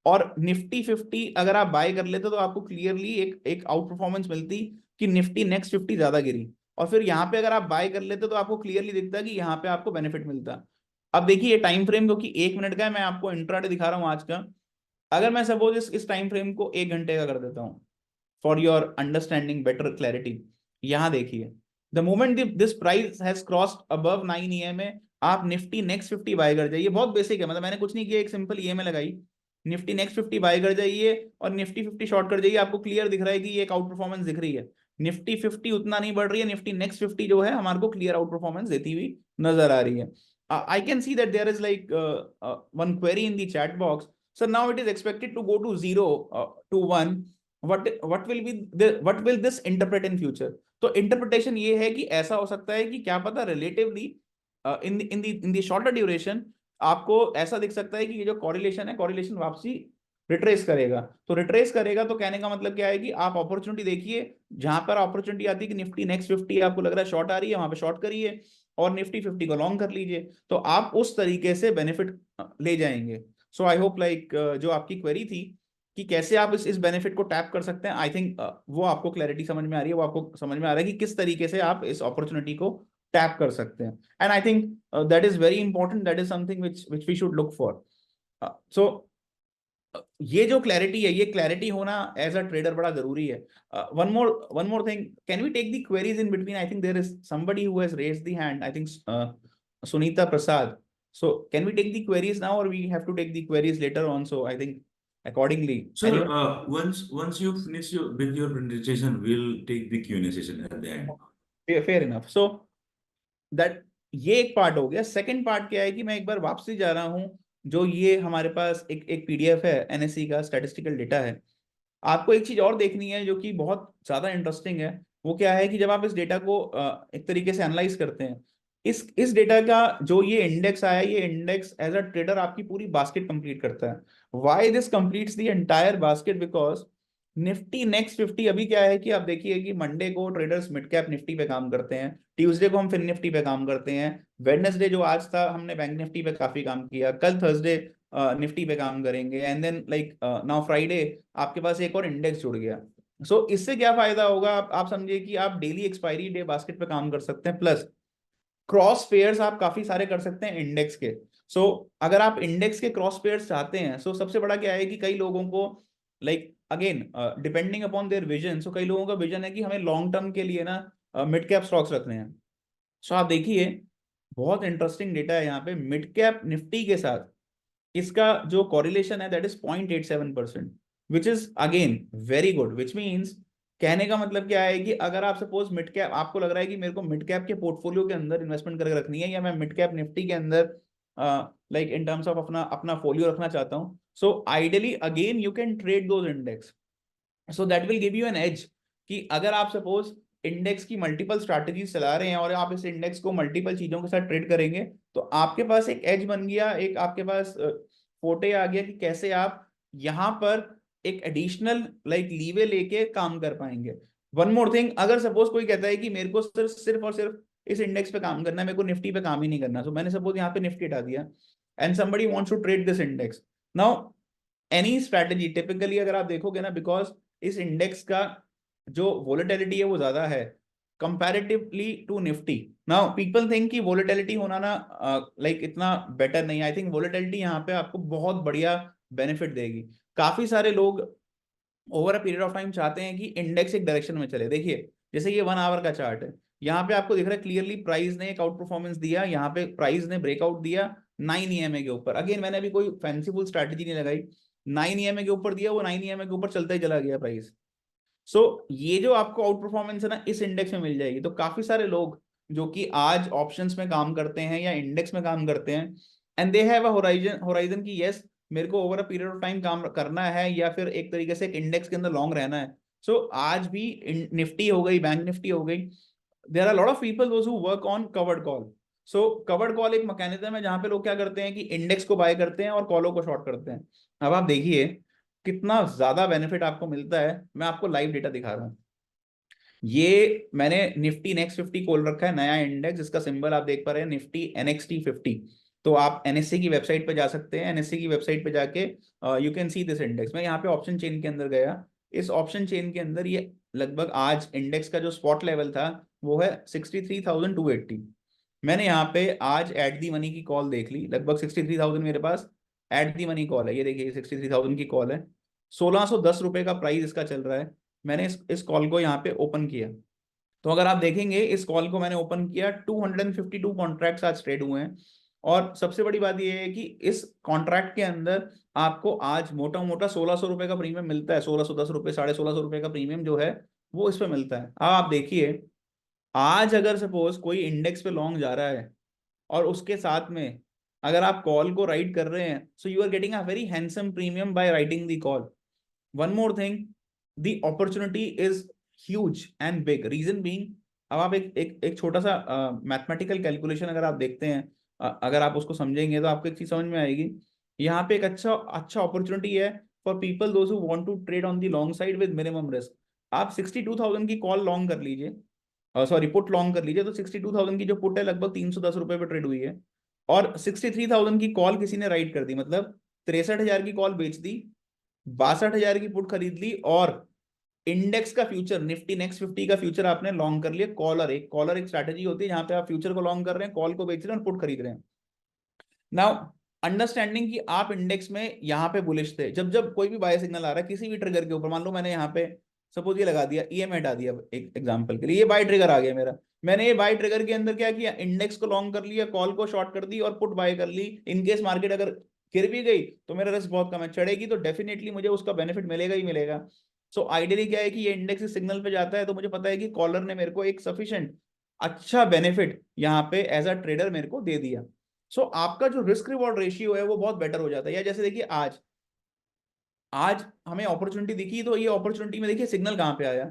S3: और निफ्टी 50 अगर आप बाय कर लेते तो आपको क्लियरली एक आउट परफॉर्मेंस मिलती कि निफ्टी नेक्स्ट 50 ज्यादा गिरी, और फिर यहाँ पे अगर आप बाय कर लेते तो आपको क्लियरली दिखता कि यहाँ पे आपको बेनिफिट मिलता। अब देखिए ये टाइम फ्रेम क्योंकि 1 मिनट का है, मैं आपको इंट्राडे दिखा रहा हूँ आज का। अगर मैं सपोज इस टाइम फ्रेम को 1 घंटे का कर देता हूँ for your understanding better clarity, यहाँ देखिए the moment this price has crossed above 9 EMA, आप निफ्टी नेक्स्ट 50 बाय कर जाइए। बहुत बेसिक है, मतलब मैंने कुछ नहीं किया, एक सिंपल EMA लगाई, निफ्टी नेक्स्ट 50 बाय कर जाइए और निफ्टी 50 शॉर्ट कर जाइए। आपको क्लियर दिख रहा है कि ये एक आउट परफॉर्मेंस दिख रही है। निफ्टी 50 उतना नहीं बढ़ रही है, निफ्टी नेक्स्ट 50 जो है हमारे को क्लियर आउट परफॉर्मेंस देती हुई नजर आ रही है। I can see that there is like one query in the chat box. So now it is expected to go to 0 to 1. What will this interpret in future? तो interpretation ये है कि ऐसा हो सकता है कि क्या पता relatively in the shorter duration आपको ऐसा दिख सकता है कि ये जो कॉरिलेशन है, कॉरिलेशन वापसी रिट्रेस करेगा। तो रिट्रेस करेगा तो कहने का मतलब क्या है कि आप अपॉर्चुनिटी देखिए, जहां पर अपॉर्चुनिटी आती है कि निफ्टी नेक्स्ट 50 आपको लग रहा है शॉर्ट आ रही है, वहां पे शॉर्ट करिए और निफ्टी 50 को लॉन्ग कर लीजिए, तो आप उस तरीके से बेनिफिट ले जाएंगे। सो आई होप लाइक जो आपकी क्वेरी थी कि कैसे आप इस बेनिफिट को टैप कर सकते हैं, आई थिंक वो आपको क्लैरिटी समझ में आ रही है, वो आपको समझ में आ रहा है कि किस तरीके से आप इस अपॉर्चुनिटी को टैप कर सकते हैं। And I think that is very important, that is something which we should look for. So ये जो क्लैरिटी है, ये क्लैरिटी होना एज अ ट्रेडर बड़ा जरूरी है। One more thing, can we take the queries in between? I think there is somebody who has raised the hand, I think Sunita Prasad. So can we take the queries now, or we have to take the queries later on? So I think accordingly.
S4: Sir,
S3: Anyone?
S4: once you finish with your presentation, we'll take the Q&A session at the end.
S3: Fair enough. So that ये एक part हो गया। Second part क्या है कि मैं एक बार वापसी जा रहा हूं, जो ये हमारे पास एक पीडीएफ है, एनएससी का स्टैटिस्टिकल डेटा है। आपको एक चीज और देखनी है जो कि बहुत ज्यादा इंटरेस्टिंग है, वो क्या है कि जब आप इस डेटा को एक तरीके से एनालाइज करते हैं, इस डेटा का जो ये इंडेक्स आया, ये इंडेक्स एज अ ट्रेडर आपकी पूरी बास्केट कंप्लीट करता है। Why this completes the entire basket? Because Nifty next 50 अभी क्या है कि आप देखिए कि मंडे को ट्रेडर्स मिड कैप निफ्टी पे काम करते हैं, ट्यूसडे को हम फिन निफ्टी पे काम करते हैं, वेडनेसडे जो आज था हमने बैंक निफ्टी पे काफी काम किया, कल थर्सडे निफ्टी पे काम करेंगे, and then like now Friday आपके पास एक और इंडेक्स जुड़ गया। सो इससे क्या फायदा होगा? आप समझिए कि आप डेली एक्सपायरी डे बास्केट पे काम कर सकते हैं, प्लस क्रॉस पेयर्स आप काफी सारे कर सकते हैं इंडेक्स के। सो अगर आप इंडेक्स के क्रॉस पेयर्स चाहते हैं, सो सबसे बड़ा क्या है कि कई लोगों को like again depending upon their vision, so कई लोगों का विजन है कि हमें लॉन्ग टर्म के लिए ना मिड कैप स्टॉक्स रखने हैं। सो आप देखिए बहुत इंटरेस्टिंग डेटा है यहाँ पे, मिड कैप निफ्टी के साथ इसका जो कॉरिलेशन है that is 0.87%, which is again very good, which means कहने का मतलब क्या है कि अगर आप सपोज मिड कैप, आपको लग रहा है कि मेरे को मिड कैप के पोर्टफोलियो के अंदर इन्वेस्टमेंट करके रखनी है, या मैं मिड कैप निफ्टी के अंदर लाइक इन टर्म्स ऑफ अपना फोलियो रखना चाहता हूं, so ideally again you can trade those index. So that will give you an edge कि अगर आप सपोज इंडेक्स की मल्टीपल स्ट्रैटेजीज चला रहे हैं और आप इस इंडेक्स को मल्टीपल चीजों के साथ ट्रेड करेंगे, तो आपके पास एक एज बन गया, एक आपके पास फोटे आ गया कि कैसे आप यहाँ पर एक एडिशनल लाइक लीवे लेके काम कर पाएंगे। वन मोर थिंग, अगर सपोज कोई कहता है कि मेरे को सिर्फ और सिर्फ इस इंडेक्स पे काम करना है, मेरे को निफ्टी पे काम ही नहीं करना, तो मैंने सपोज यहाँ पे निफ्टी हटा दिया and somebody wants to trade this index, now any strategy typically अगर आप देखोगे ना, बिकॉज इस इंडेक्स का जो वोलेटिलिटी है वो ज्यादा है comparatively to Nifty. Now people think कि वोलेटिलिटी होना ना लाइक इतना बेटर नहीं, आई थिंक वोलेटिलिटी यहाँ पे आपको बहुत बढ़िया बेनिफिट देगी। काफी सारे लोग over a period of time चाहते हैं कि इंडेक्स एक डायरेक्शन में चले। देखिए जैसे ये 1 आवर का चार्ट है, यहाँ पे आपको दिख रहा है क्लियरली प्राइस ने एक आउट परफॉर्मेंस दिया, यहाँ पे प्राइस ने ब्रेकआउट दिया 9 EMA के ऊपर। अगेन मैंने अभी कोई फैंसीफुल स्ट्रैटेजी नहीं लगाई, 9 EMA के ऊपर दिया, वो 9 EMA के ऊपर चलता ही चला गया प्राइस। सो ये जो आपको आउट परफॉर्मेंस है ना इस इंडेक्स में मिल जाएगी। तो काफी सारे लोग जो कि आज ऑप्शंस में काम करते हैं या इंडेक्स में काम करते हैं, and they have a horizon की यस मेरे को over a period of time काम करना है, या फिर एक तरीके से एक इंडेक्स के अंदर लॉन्ग रहना है। सो आज भी निफ्टी हो गई, बैंक निफ्टी हो गई, there are lot of people those who work on covered call. So covered call एक मैकेनिज्म है जहां पे लोग क्या करते हैं कि इंडेक्स को बाय करते हैं और कॉलों को शॉर्ट करते हैं। अब आप देखिए कितना ज्यादा बेनिफिट आपको मिलता है, मैं आपको लाइव डेटा दिखा रहा हूं। ये मैंने निफ्टी नेक्स्ट 50 खोल रखा है, नया इंडेक्स जिसका सिंबल आप देख पा रहे हैं निफ्टी NXT 50। तो आप एनएससी की वेबसाइट पे जा सकते हैं, एनएससी की वेबसाइट पे जाके you can see this index. मैं यहाँ पे ऑप्शन चेन के अंदर गया, इस ऑप्शन चेन के अंदर ये लगभग आज इंडेक्स का जो स्पॉट लेवल था वो है 63,280। मैंने यहाँ पे आज एट दी मनी की कॉल देख ली, लगभग 63,000 मेरे पास एट दी मनी कॉल है। ये देखिए 63,000 की कॉल है, 1610 रुपए का प्राइस इसका चल रहा है। मैंने इस कॉल को यहाँ पे ओपन किया, तो अगर आप देखेंगे इस कॉल को मैंने ओपन किया, 252 कॉन्ट्रैक्ट्स आज ट्रेड हुए हैं। और सबसे बड़ी बात यह है कि इस कॉन्ट्रैक्ट के अंदर आपको आज मोटा मोटा 1600 रुपए का प्रीमियम मिलता है, 1610 रुपए, 1650 रुपए का प्रीमियम जो है वो इस पे मिलता है। अब आप देखिए, आज अगर सपोज कोई इंडेक्स पे लॉन्ग जा रहा है और उसके साथ में अगर आप कॉल को राइट कर रहे हैं, so you are getting a very handsome premium by writing the call. One more thing, the opportunity is huge and big. Reason being, अब आप एक छोटा सा मैथमेटिकल कैलकुलेशन अगर आप देखते हैं, अगर आप उसको समझेंगे तो आपको एक चीज समझ में आएगी। यहाँ पे एक अच्छा अपॉर्चुनिटी है for people those who want to trade on the long side with minimum risk. आप 62,000 की कॉल लॉन्ग कर लीजिए, सॉरी पुट लॉन्ग कर लीजिए, तो 62,000 की जो पुट है लगभग 310 रुपए पे ट्रेड हुई है। और 63,000 की कॉल किसी ने राइट कर दी, मतलब 63,000 की कॉल बेच दी, 62,000 की पुट खरीद ली, और इंडेक्स का फ्यूचर, निफ्टी नेक्स्ट 50 का फ्यूचर आपने लॉन्ग कर लिया। कॉलर एक स्ट्रैटेजी होती है जहां पे आप फ्यूचर को लॉन्ग कर रहे हैं, कॉल को बेच रहे हैं और पुट खरीद रहे हैं। नाउ अंडरस्टैंडिंग कि आप इंडेक्स में यहाँ पे बुलिश थे, जब जब कोई भी बाय सिग्नल आ रहा है किसी भी ट्रिगर के ऊपर, मान लो मैंने यहाँ पे सपोज ये लगा दिया, ईएमआई हटा दिया एक एग्जांपल के लिए, ये बाय ट्रिगर आ गया मेरा, मैंने ये बाय ट्रिगर के अंदर क्या किया, इंडेक्स को लॉन्ग कर लिया, कॉल को शॉर्ट कर दी और पुट बाय कर ली। इनकेस मार्केट अगर गिर भी गई तो मेरा रिस्क बहुत कम है, चढ़ेगी तो डेफिनेटली मुझे उसका बेनिफिट मिलेगा ही मिलेगा। सो आइडियली क्या है कि ये इंडेक्स सिग्नल पे जाता है तो मुझे पता है कि कॉलर ने मेरे को एक सफिशिएंट अच्छा बेनिफिट यहाँ पे एज अ ट्रेडर मेरे को दे दिया। सो आपका जो रिस्क रिवॉर्ड रेशियो है वो बहुत बेटर हो जाता है। या जैसे देखिए आज हमें अपॉर्चुनिटी दिखी, तो ये अपॉर्चुनिटी में देखिए सिग्नल कहां पे आया,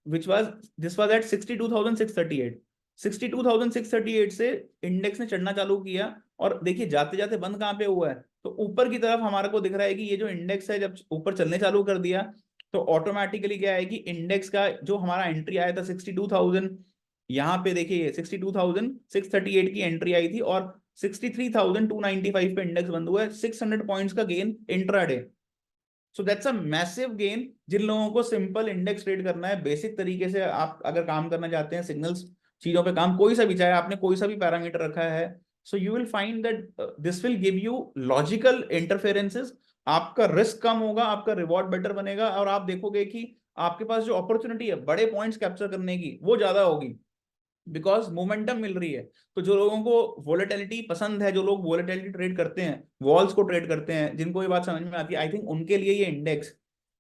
S3: दिस वाज एट 62,638। 62,638 से इंडेक्स ने चढ़ना चालू किया, और देखिए जाते जाते बंद कहां पे हुआ है, तो ऊपर की तरफ हमारे को दिख रहा है कि ये जो इंडेक्स है जब ऊपर चलने चालू कर दिया तो ऑटोमेटिकली क्या है कि इंडेक्स का जो हमारा एंट्री आया था 62,000, यहाँ पे देखिए 62,638 की एंट्री आई थी और 63,295 पे इंडेक्स बंद हुआ है, 600 पॉइंट्स का gain intraday. So that's a massive gain. जिन लोगों को सिंपल इंडेक्स ट्रेड करना है, बेसिक तरीके से आप अगर काम करना चाहते हैं, सिग्नल्स चीजों पे काम, कोई सा भी, चाहे आपने कोई सा भी पैरामीटर रखा है, so you will find that this will give you logical interferences. आपका रिस्क कम होगा, आपका रिवॉर्ड बेटर बनेगा, और आप देखोगे कि आपके पास जो अपॉर्चुनिटी है बड़े पॉइंट्स कैप्चर करने की वो ज्यादा होगी, बिकॉज मोमेंटम मिल रही है। तो जो लोगों को वोलेटिलिटी पसंद है, जो लोग वोलेटिलिटी ट्रेड करते हैं, वॉल्स को ट्रेड करते हैं, जिनको ये बात समझ में आती है, आई थिंक उनके लिए ये इंडेक्स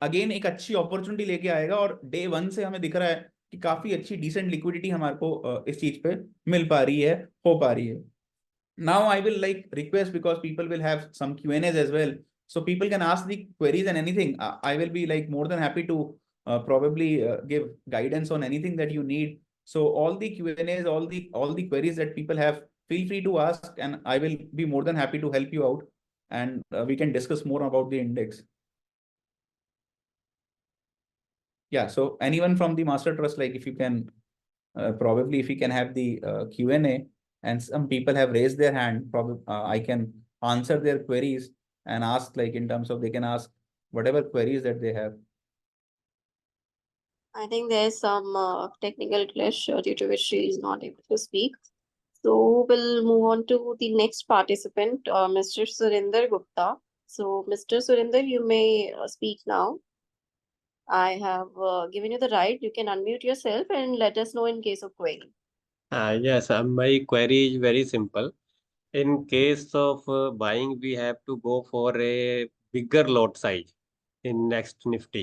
S3: अगेन एक अच्छी अपॉर्चुनिटी लेके आएगा। और डे वन से हमें दिख रहा है कि काफी अच्छी डिसेंट लिक्विडिटी हमारे को इस चीज पे मिल पा रही है, हो पा रही है। Now I will like request, because people will have some Q&As as well, so people can ask the queries and anything. I will be like more than happy to probably give guidance on anything that you need. So all the Q&As, all the queries that people have, feel free to ask, and I will be more than happy to help you out, and we can discuss more about the index. Yeah, so anyone from the Master Trust, like if you can probably if you can have the Q&A, and some people have raised their hand, probably I can answer their queries and ask, like in terms of they can ask whatever queries that they have.
S1: I think there's some technical glitch due to which she is not able to speak. So we'll move on to the next participant, Mr. Surinder Gupta. So Mr. Surinder, you may speak now. I have given you the right. You can unmute yourself and let us know in case of query.
S5: Yes, my query is very simple. In case of buying, we have to go for a bigger lot size in next Nifty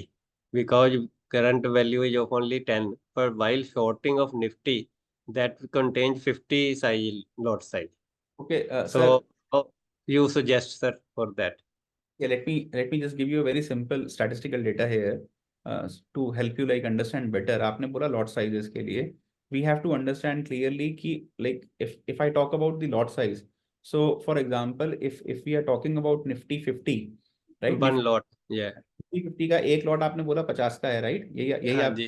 S5: because current value is of only 10. But while shorting of Nifty, that contains 50 size lot size.
S3: Okay,
S5: So
S3: sir.
S5: you suggest, sir, for that?
S3: Yeah, let me just give you a very simple statistical data here to help you like understand better. आपने बोला lot sizes के लिए, we have to understand clearly कि like if I talk about the lot size, so for example if we are talking about Nifty 50, right?
S5: One lot, yeah.
S3: Nifty 50 का एक lot आपने बोला 50 का है, राइट? यही
S5: हाँ
S3: आप,
S5: जी,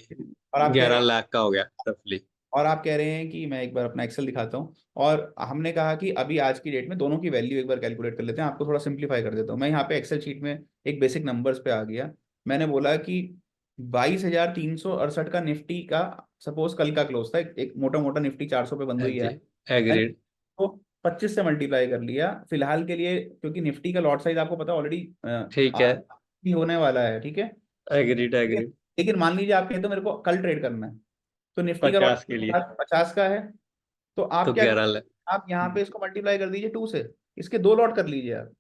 S3: और आप
S5: 11 लाख का हो गया रफली।
S3: और आप कह रहे हैं कि मैं एक बार अपना एक्सेल दिखाता हूँ, और हमने कहा कि अभी आज की डेट में दोनों की वैल्यू एक बार कैलकुलेट कर लेते हैं। आपको थोड़ा सिंप्लीफाई कर देता हूँ। मैं यहाँ पे एक्सेल शीट में एक बेसिक नंबर्स पे आ गया। मैंने बोला कि 22,368 का निफ्टी का सपोज कल का क्लोज था, एक मोटा मोटा निफ्टी 400 पे बंद हुई है,
S5: एग्रीड।
S3: तो 25 से मल्टीप्लाई कर लिया फिलहाल के लिए, क्योंकि निफ्टी का लॉट साइज आपको पता ऑलरेडी
S5: ठीक है,
S3: होने वाला है, ठीक है।
S5: Agreed agreed.
S3: लेकिन मान लीजिए आप कहते हो मेरे को कल ट्रेड करना है, तो निफ्टी का
S5: 50 के लिए
S3: 50 का है, तो आप
S5: तो
S3: क्या
S5: 11 लाख।
S3: आप यहाँ पे इसको मल्टीप्लाई कर दीजिए 2 से, इसके 2 लॉट कर लीजिए आप,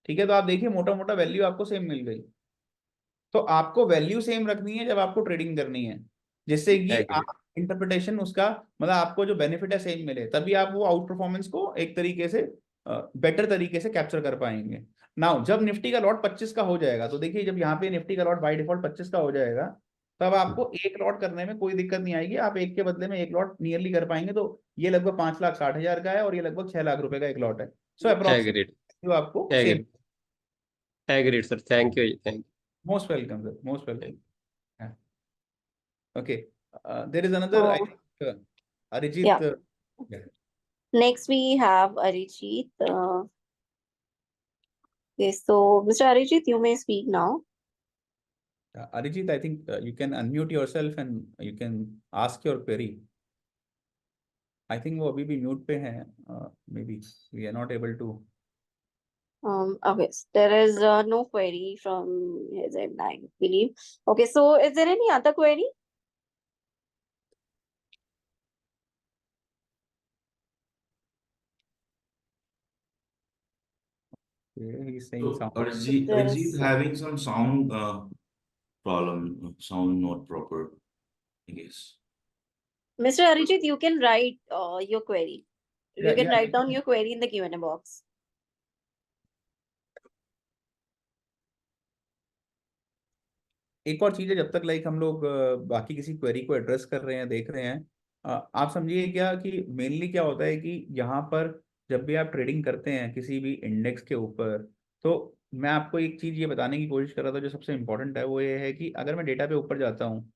S3: ठीक है। तो आप देखिए मोटा मोटा वैल्यू आपको सेम मिल गई। तो आपको वैल्यू सेम रखनी है जब आपको ट्रेडिंग करनी है, जिससे कि
S5: एग्रीड।
S3: आप इंटरप्रिटेशन उसका मतलब आपको जो बेनिफिट है सेम मिले, तभी आप वो आउट परफॉर्मेंस को एक तरीके से बेटर तरीके से कैप्चर कर पाएंगे। नाउ जब निफ्टी का लॉट 25 का हो जाएगा, तो देखिए जब यहाँ पे निफ्टी का लॉट बाय डिफॉल्ट 25 का हो जाएगा, तब आपको एक लॉट करने में कोई दिक्कत नहीं आएगी। आप एक के बदले में एक लॉट नियरली कर पाएंगे। तो ये लगभग 5,60,000 का है और ये लगभग 6 लाख रुपए का एक लॉट है। सो
S5: एग्रीड
S3: अप्रोक्सीमेट आपको same.
S5: Agreed agreed sir, thank you thank
S3: most welcome sir, most welcome. Okay. There is another, I
S1: Oh,
S3: think, Arijit.
S1: yeah.
S3: Yeah.
S1: Next we have Arijit. Okay, so Mr. Arijit, you may speak now.
S3: Arijit, I think you can unmute yourself and you can ask your query. I think वो अभी भी mute पे हैं. Maybe we are not able to.
S1: Okay, there is no query from his end, I believe. Okay, so is there any other query?
S3: He's saying
S4: So
S3: sound.
S4: Arjit,
S1: There
S4: Arjit
S1: is
S4: having some sound problem, sound not proper, I guess.
S1: Mr. Arijit, you can write your query. You
S3: Yeah,
S1: can
S3: yeah,
S1: write down your query in the Q&A box.
S3: एक और चीज है, जब तक like हम लोग बाकी किसी क्वेरी को एड्रेस कर रहे हैं, देख रहे हैं, आप समझिए क्या कि मेनली क्या होता है कि यहाँ पर जब भी आप ट्रेडिंग करते हैं किसी भी इंडेक्स के ऊपर, तो मैं आपको एक चीज ये बताने की कोशिश कर रहा था जो सबसे इंपॉर्टेंट है, वो ये है कि अगर मैं डेटा पे ऊपर जाता हूँ,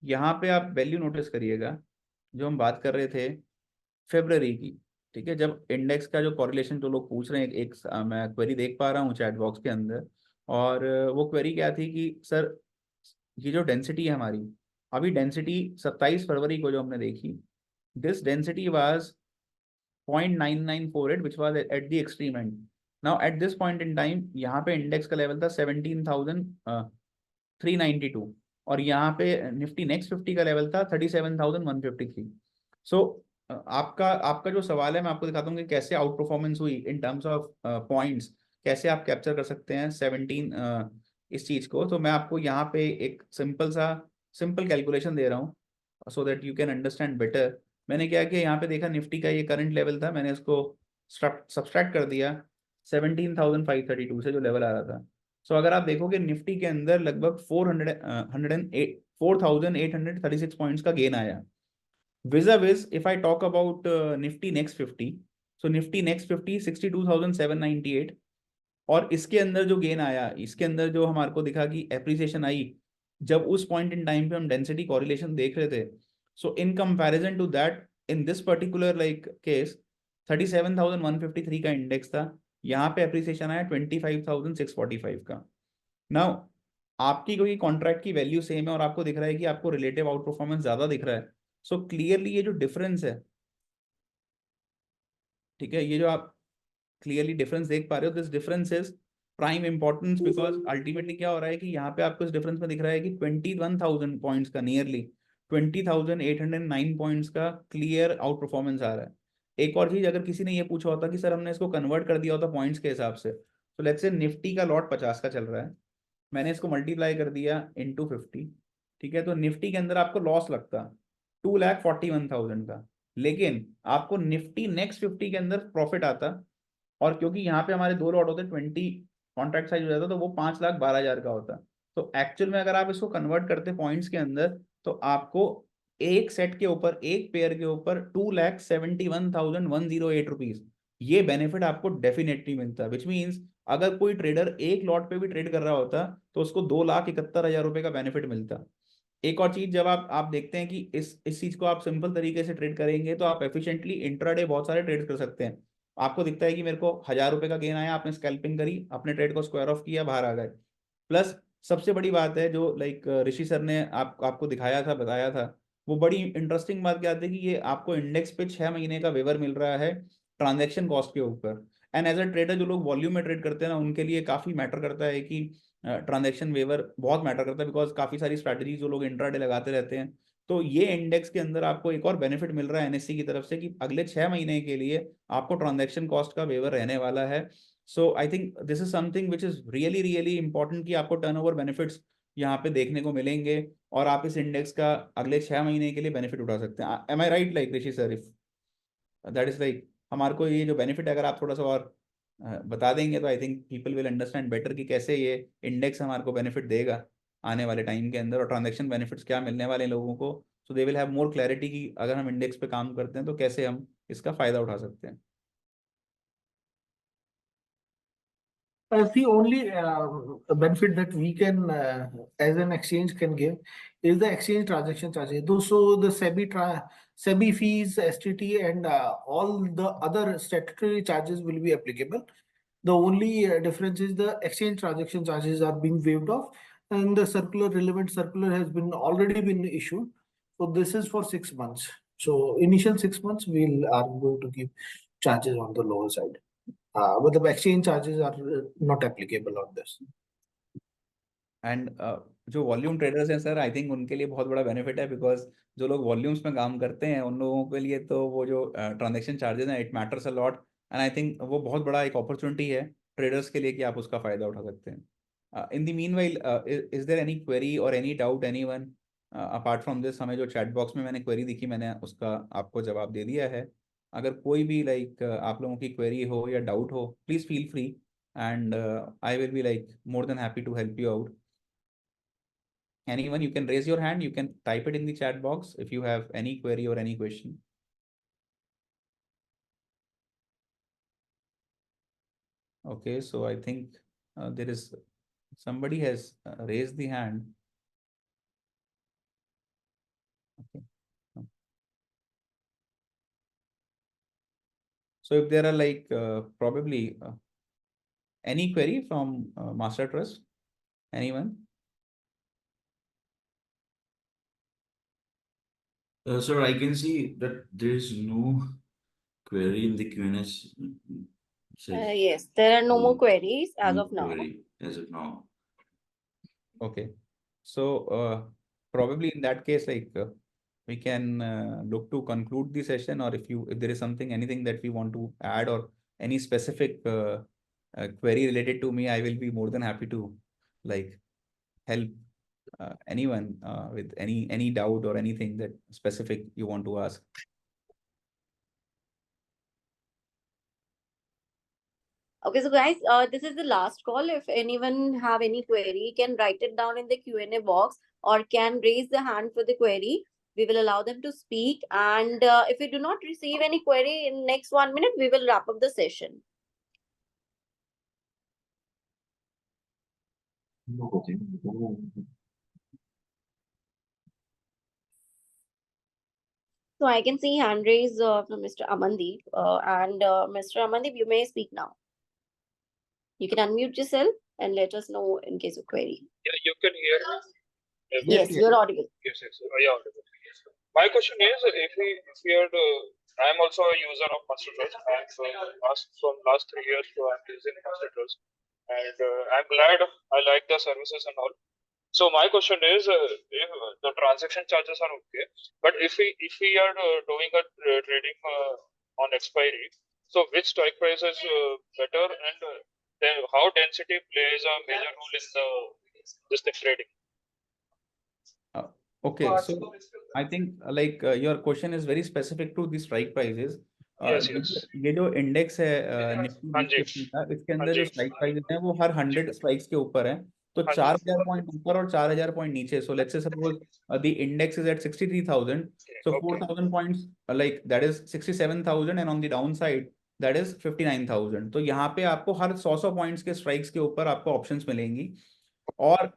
S3: यहाँ पे आप वैल्यू नोटिस करिएगा, जो हम बात कर रहे थे फेब्रवरी की, ठीक है, जब इंडेक्स का जो कॉरिलेशन जो लोग पूछ रहे हैं, मैं क्वेरी देख पा रहा हूँ चैट बॉक्स के अंदर, और वो क्वेरी क्या थी कि सर ये जो डेंसिटी है हमारी, अभी डेंसिटी 27 फरवरी को जो हमने देखी, this density was 0.9948 which was at the extreme and. Now at this point in time यहाँ पे इंडेक्स का लेवल था 17,392 और यहाँ पे निफ्टी नेक्स्ट 50 का लेवल था 37,153। सो आपका आपका जो सवाल है, मैं आपको दिखाता हूँ कि कैसे आउट परफॉर्मेंस हुई इन टर्म्स ऑफ पॉइंट्स, कैसे आप कैप्चर कर सकते हैं 17 इस चीज को। तो मैं आपको यहाँ पे एक सिंपल कैलकुलेशन दे रहा हूँ so that you can understand better. मैंने क्या किया, यहाँ पे देखा निफ्टी का ये करंट लेवल था, मैंने इसको सब्सट्रैक्ट कर दिया 17,532 से जो लेवल आ रहा था। सो अगर आप देखोगे निफ्टी के अंदर लगभग 4,836 पॉइंट्स का गेन आया। vis-a-vis if I talk about Nifty Next 50, so Nifty Next 50 62,798, और इसके अंदर जो गेन आया, इसके अंदर जो हमारे को दिखा कि एप्रिसिएशन आई जब उस पॉइंट इन टाइम पे हम डेंसिटी कॉरिलेशन देख रहे थे। So in comparison to that, in this particular like case 37,153 का इंडेक्स था, यहाँ पे एप्रिसिएशन आया 25,645 का। नाउ आपकी कोई कॉन्ट्रैक्ट की वैल्यू सेम है और आपको दिख रहा है कि आपको रिलेटिव आउट परफॉर्मेंस ज्यादा दिख रहा है, सो क्लियरली ये जो डिफरेंस है, ठीक है, ये जो आप क्लियरली डिफरेंस देख पा रहे हो, this difference is prime importance, because ultimately क्या हो रहा है कि यहाँ पे आपको इस डिफरेंस में दिख रहा है कि 21,000 पॉइंट्स का, नियरली 20,809 पॉइंट्स का क्लियर आउट परफॉर्मेंस आ रहा है। एक और चीज, अगर किसी ने ये पूछा होता कि सर हमने इसको कन्वर्ट कर दिया होता पॉइंट्स के हिसाब से, तो लेट्स से निफ्टी का लॉट 50 का चल रहा है, मैंने इसको मल्टीप्लाई कर दिया इंटू 50, ठीक है, तो निफ्टी के अंदर आपको लॉस लगता 2,41,000 का, लेकिन आपको निफ्टी नेक्स्ट 50 के अंदर प्रॉफिट आता, और क्योंकि यहाँ पे हमारे 2 लॉट होते 20 कॉन्ट्रैक्ट साइज हो जाता, तो वो 5,12,000 का होता। तो एक्चुअल में अगर आप इसको कन्वर्ट करते पॉइंट्स के अंदर, तो आपको एक सेट के ऊपर, एक पेयर के ऊपर 2,71,108 रुपीज ये बेनिफिट आपको डेफिनेटली मिलता है। विच मीन्स अगर कोई ट्रेडर एक लॉट पे भी ट्रेड कर रहा होता तो उसको 2,71,000 रुपए का बेनिफिट मिलता। एक और चीज, जब आप देखते हैं कि इस चीज को आप सिंपल तरीके से ट्रेड करेंगे तो आप एफिशिएंटली इंट्राडे बहुत सारे ट्रेड कर सकते हैं। आपको दिखता है कि मेरे को 1000 रुपए का गेन आया, आपने स्कैल्पिंग करी, अपने ट्रेड को स्क्वायर ऑफ किया, बाहर आ गए। प्लस सबसे बड़ी बात है जो लाइक ऋषि सर ने आपको दिखाया था, बताया था, वो बड़ी इंटरेस्टिंग बात क्या थी कि ये आपको इंडेक्स पे 6 महीने का वेवर मिल रहा है ट्रांजेक्शन कॉस्ट के ऊपर। एंड एज अ ट्रेडर जो लोग वॉल्यूम में ट्रेड करते हैं ना, उनके लिए काफी मैटर करता है कि ट्रांजेक्शन वेवर बहुत मैटर करता है, बिकॉज काफी सारी स्ट्रैटेजी जो लोग इंट्राडे लगाते रहते हैं। तो ये इंडेक्स के अंदर आपको एक और बेनिफिट मिल रहा है एनएससी की तरफ से कि अगले 6 महीने के लिए आपको ट्रांजेक्शन कॉस्ट का वेवर रहने वाला है। So I think this is something which is really really important कि आपको टर्नओवर बेनिफिट्स यहाँ पे देखने को मिलेंगे और आप इस इंडेक्स का अगले 6 महीने के लिए बेनिफिट उठा सकते हैं। Am I right like Rishi sir? If that is like हमारे को ये जो बेनिफिट है अगर आप थोड़ा सा और बता देंगे तो I think people will understand better कि कैसे ये इंडेक्स हमारे को बेनिफिट देगा आने वाले टाइम के अंदर, और ट्रांजेक्शन बेनिफिट्स क्या मिलने वाले हैं लोगों को। So they will have more clarity कि अगर हम इंडेक्स पे काम करते हैं तो कैसे हम इसका फायदा उठा सकते हैं।
S2: The only benefit that we can, as an exchange, can give is the exchange transaction charges. So the SEBI fees, STT, and all the other statutory charges will be applicable. The only difference is the exchange transaction charges are being waived off, and the relevant circular has already been issued. So this is for 6 months. So initial 6 months we are going to give charges on the lower side. But the exchange charges are not applicable on this.
S3: And जो volume traders हैं sir, I think उनके लिए बहुत बड़ा benefit है, because जो लोग volumes में काम करते हैं उन लोगों के लिए तो वो जो ट्रांजेक्शन चार्जेस हैं, it matters a lot. And I think वो बहुत बड़ा एक अपॉर्चुनिटी है ट्रेडर्स के लिए कि आप उसका फायदा उठा सकते हैं। In the meanwhile, is there any query और any doubt anyone apart from this? हमें जो चैट बॉक्स में मैंने क्वेरी दिखी, मैंने उसका आपको जवाब दे दिया है। अगर कोई भी लाइक आप लोगों की क्वेरी हो या डाउट हो, please feel free, and I will be like more than happy to help you out. Anyone, you can raise your hand, you can type it in the chat box if you have any query or any question. Okay, so I think there is somebody has raised the hand. Okay. So if there are like probably any query from Master Trust, anyone?
S4: Sir, I can see that there is no query in the Q&A.
S1: Yes, there are no more
S4: No-
S1: queries as
S4: no
S1: of now.
S4: query as of now.
S3: Okay, so probably in that case, like we can look to conclude the session, or if there is something, anything that we want to add, or any specific query related to me, I will be more than happy to like help anyone with any doubt or anything that specific you want to ask.
S1: Okay, so guys, this is the last call. If anyone have any query, can write it down in the Q&A box or can raise the hand for the query. We will allow them to speak. And if we do not receive any query in next 1 minute, we will wrap up the session. So I can see hand raise from Mr. Amandeep. And Mr. Amandeep, you may speak now. You can unmute yourself and let us know in case of query.
S6: Yeah, you can hear me.
S1: Yes, you're audible.
S6: Yes, yes. Yeah, audible. My question is, if we are I am also a user of Master Trust, and from last 3 years, so I'm using Master Trust, and I'm glad. I like the services and all. So my question is, if the transaction charges are okay, but if we are doing a trading on expiry, so which strike price is better, and then how density plays a major role in this thing trading?
S3: Okay, so I think like your question is very specific to the strike prices.
S6: Yes, yes.
S3: ये जो index है Nifty
S6: हाँ जी।
S3: 50 का, इसके अंदर
S6: हाँ
S3: जो
S6: जी।
S3: Strike prices हैं वो हर 100 स्ट्राइक्स के ऊपर है। तो
S6: हाँ जी।
S3: 4000 पॉइंट ऊपर और 4000 पॉइंट नीचे। So let's say suppose the index is at 63,000, so
S6: Okay.
S3: 4,000 points like that is 67,000, and on the downside that is 59,000. तो यहाँ पे आपको हर 100 पॉइंट्स के स्ट्राइक्स के ऊपर आपको ऑप्शंस मिलेंगी, और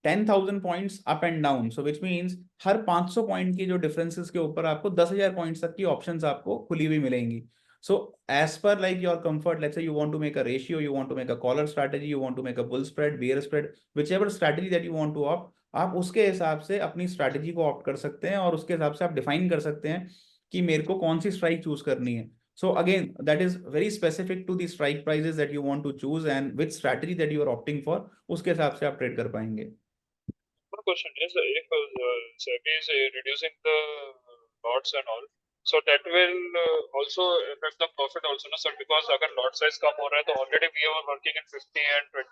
S3: 10,000 points up and down, so which means her 500 point की जो डिफरेंसेस के ऊपर आपको 10,000 पॉइंट्स तक की ऑप्शंस आपको खुली हुई मिलेंगी. So as per like your comfort, let's say you want to make a ratio, you want to make a collar strategy, you want to make a bull spread, bear spread, whichever strategy that you want to opt, आप उसके हिसाब से अपनी strategy को opt कर सकते हैं और उसके हिसाब से आप डिफाइन कर सकते हैं कि मेरे को कौन सी स्ट्राइक चूज करनी है. So again, that is very specific to the strike prices that you want to choose and which strategy that you are opting for. उसके हिसाब से आप ट्रेड कर पाएंगे.
S6: One question is if SEBI is reducing the lots and all, so that will also affect the profit also, no sir? Because अगर lot size कम हो रहा है तो already we are working in 50 and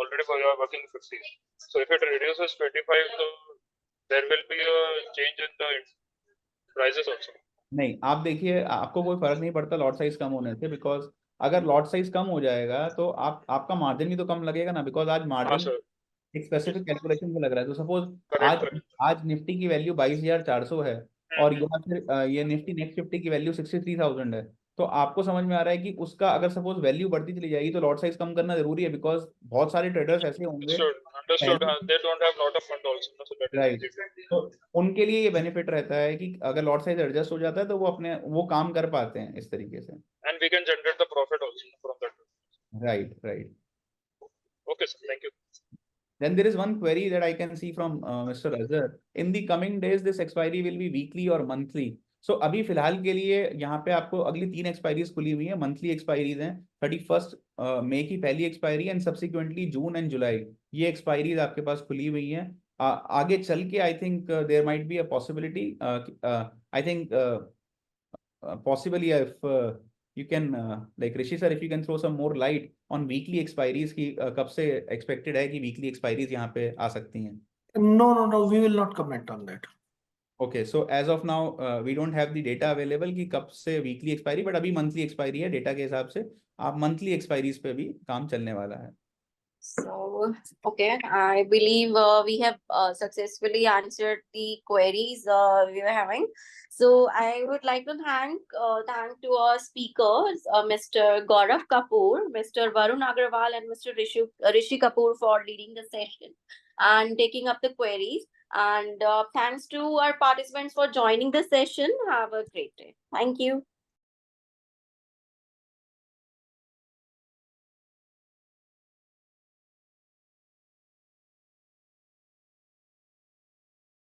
S6: already we are working 50. So if it reduces 25, so there will be a change in the prices also.
S3: नहीं, आप देखिए, आपको कोई फर्क नहीं पड़ता लॉट साइज कम होने से, बिकॉज अगर लॉट साइज कम हो जाएगा तो आपका मार्जिन भी तो कम लगेगा ना, बिकॉज आज
S6: हाँ
S3: मार्जिन
S6: सर,
S3: एक स्पेसिफिक कैलकुलेशन से लग रहा है. तो सपोज
S6: करेक्ट
S3: आज आज निफ्टी की वैल्यू 22,400 है और यहाँ फिर ये निफ्टी नेक्स्ट 50 की वैल्यू 63,000 है. तो आपको समझ में आ रहा है कि उसका अगर सपोज वैल्यू बढ़ती चली जाएगी तो लॉट साइज कम करना जरूरी है, बिकॉज बहुत सारे ट्रेडर्स ऐसे होंगे
S6: understood. They don't have lot of fund also, no, so that is
S3: right.
S6: easy.
S3: तो उनके लिए ये बेनिफिट रहता है कि अगर लॉट साइज एडजस्ट हो जाता है तो वो काम कर पाते हैं इस तरीके से.
S6: And we can generate the profit also from that.
S3: Right right.
S6: Okay, sir. Thank you.
S3: Then there is one query that I can see from Mr. Azhar. In the coming days, this expiry will be weekly or monthly. So अभी फिलहाल के लिए यहाँ पे आपको अगली 3 expiries खुली हुई है, मंथली एक्सपायरीज हैं. 31 मई की पहली expiry and subsequently June and July, ये एक्सपायरीज आपके पास खुली हुई हैं. आगे चल के I think there might be a possibility, I think possibly if you can like Rishi sir, if you can throw some more light on weekly expiries की कब से expected है कि weekly expiries यहाँ पे आ सकती हैं.
S2: No, we will not comment on that.
S3: Okay, so as of now we don't have the data available कि कब से weekly expiry, but अभी monthly expiry है. डेटा के हिसाब से आप monthly expiries पे भी काम चलने वाला है.
S1: So, okay, I believe we have successfully answered the queries we were having. So, I would like to thank to our speakers, Mr. Gaurav Kapoor, Mr. Varun Agrawal, and Mr. Rishi Kapoor for leading the session and taking up the queries. And thanks to our participants for joining the session. Have a great day. Thank you.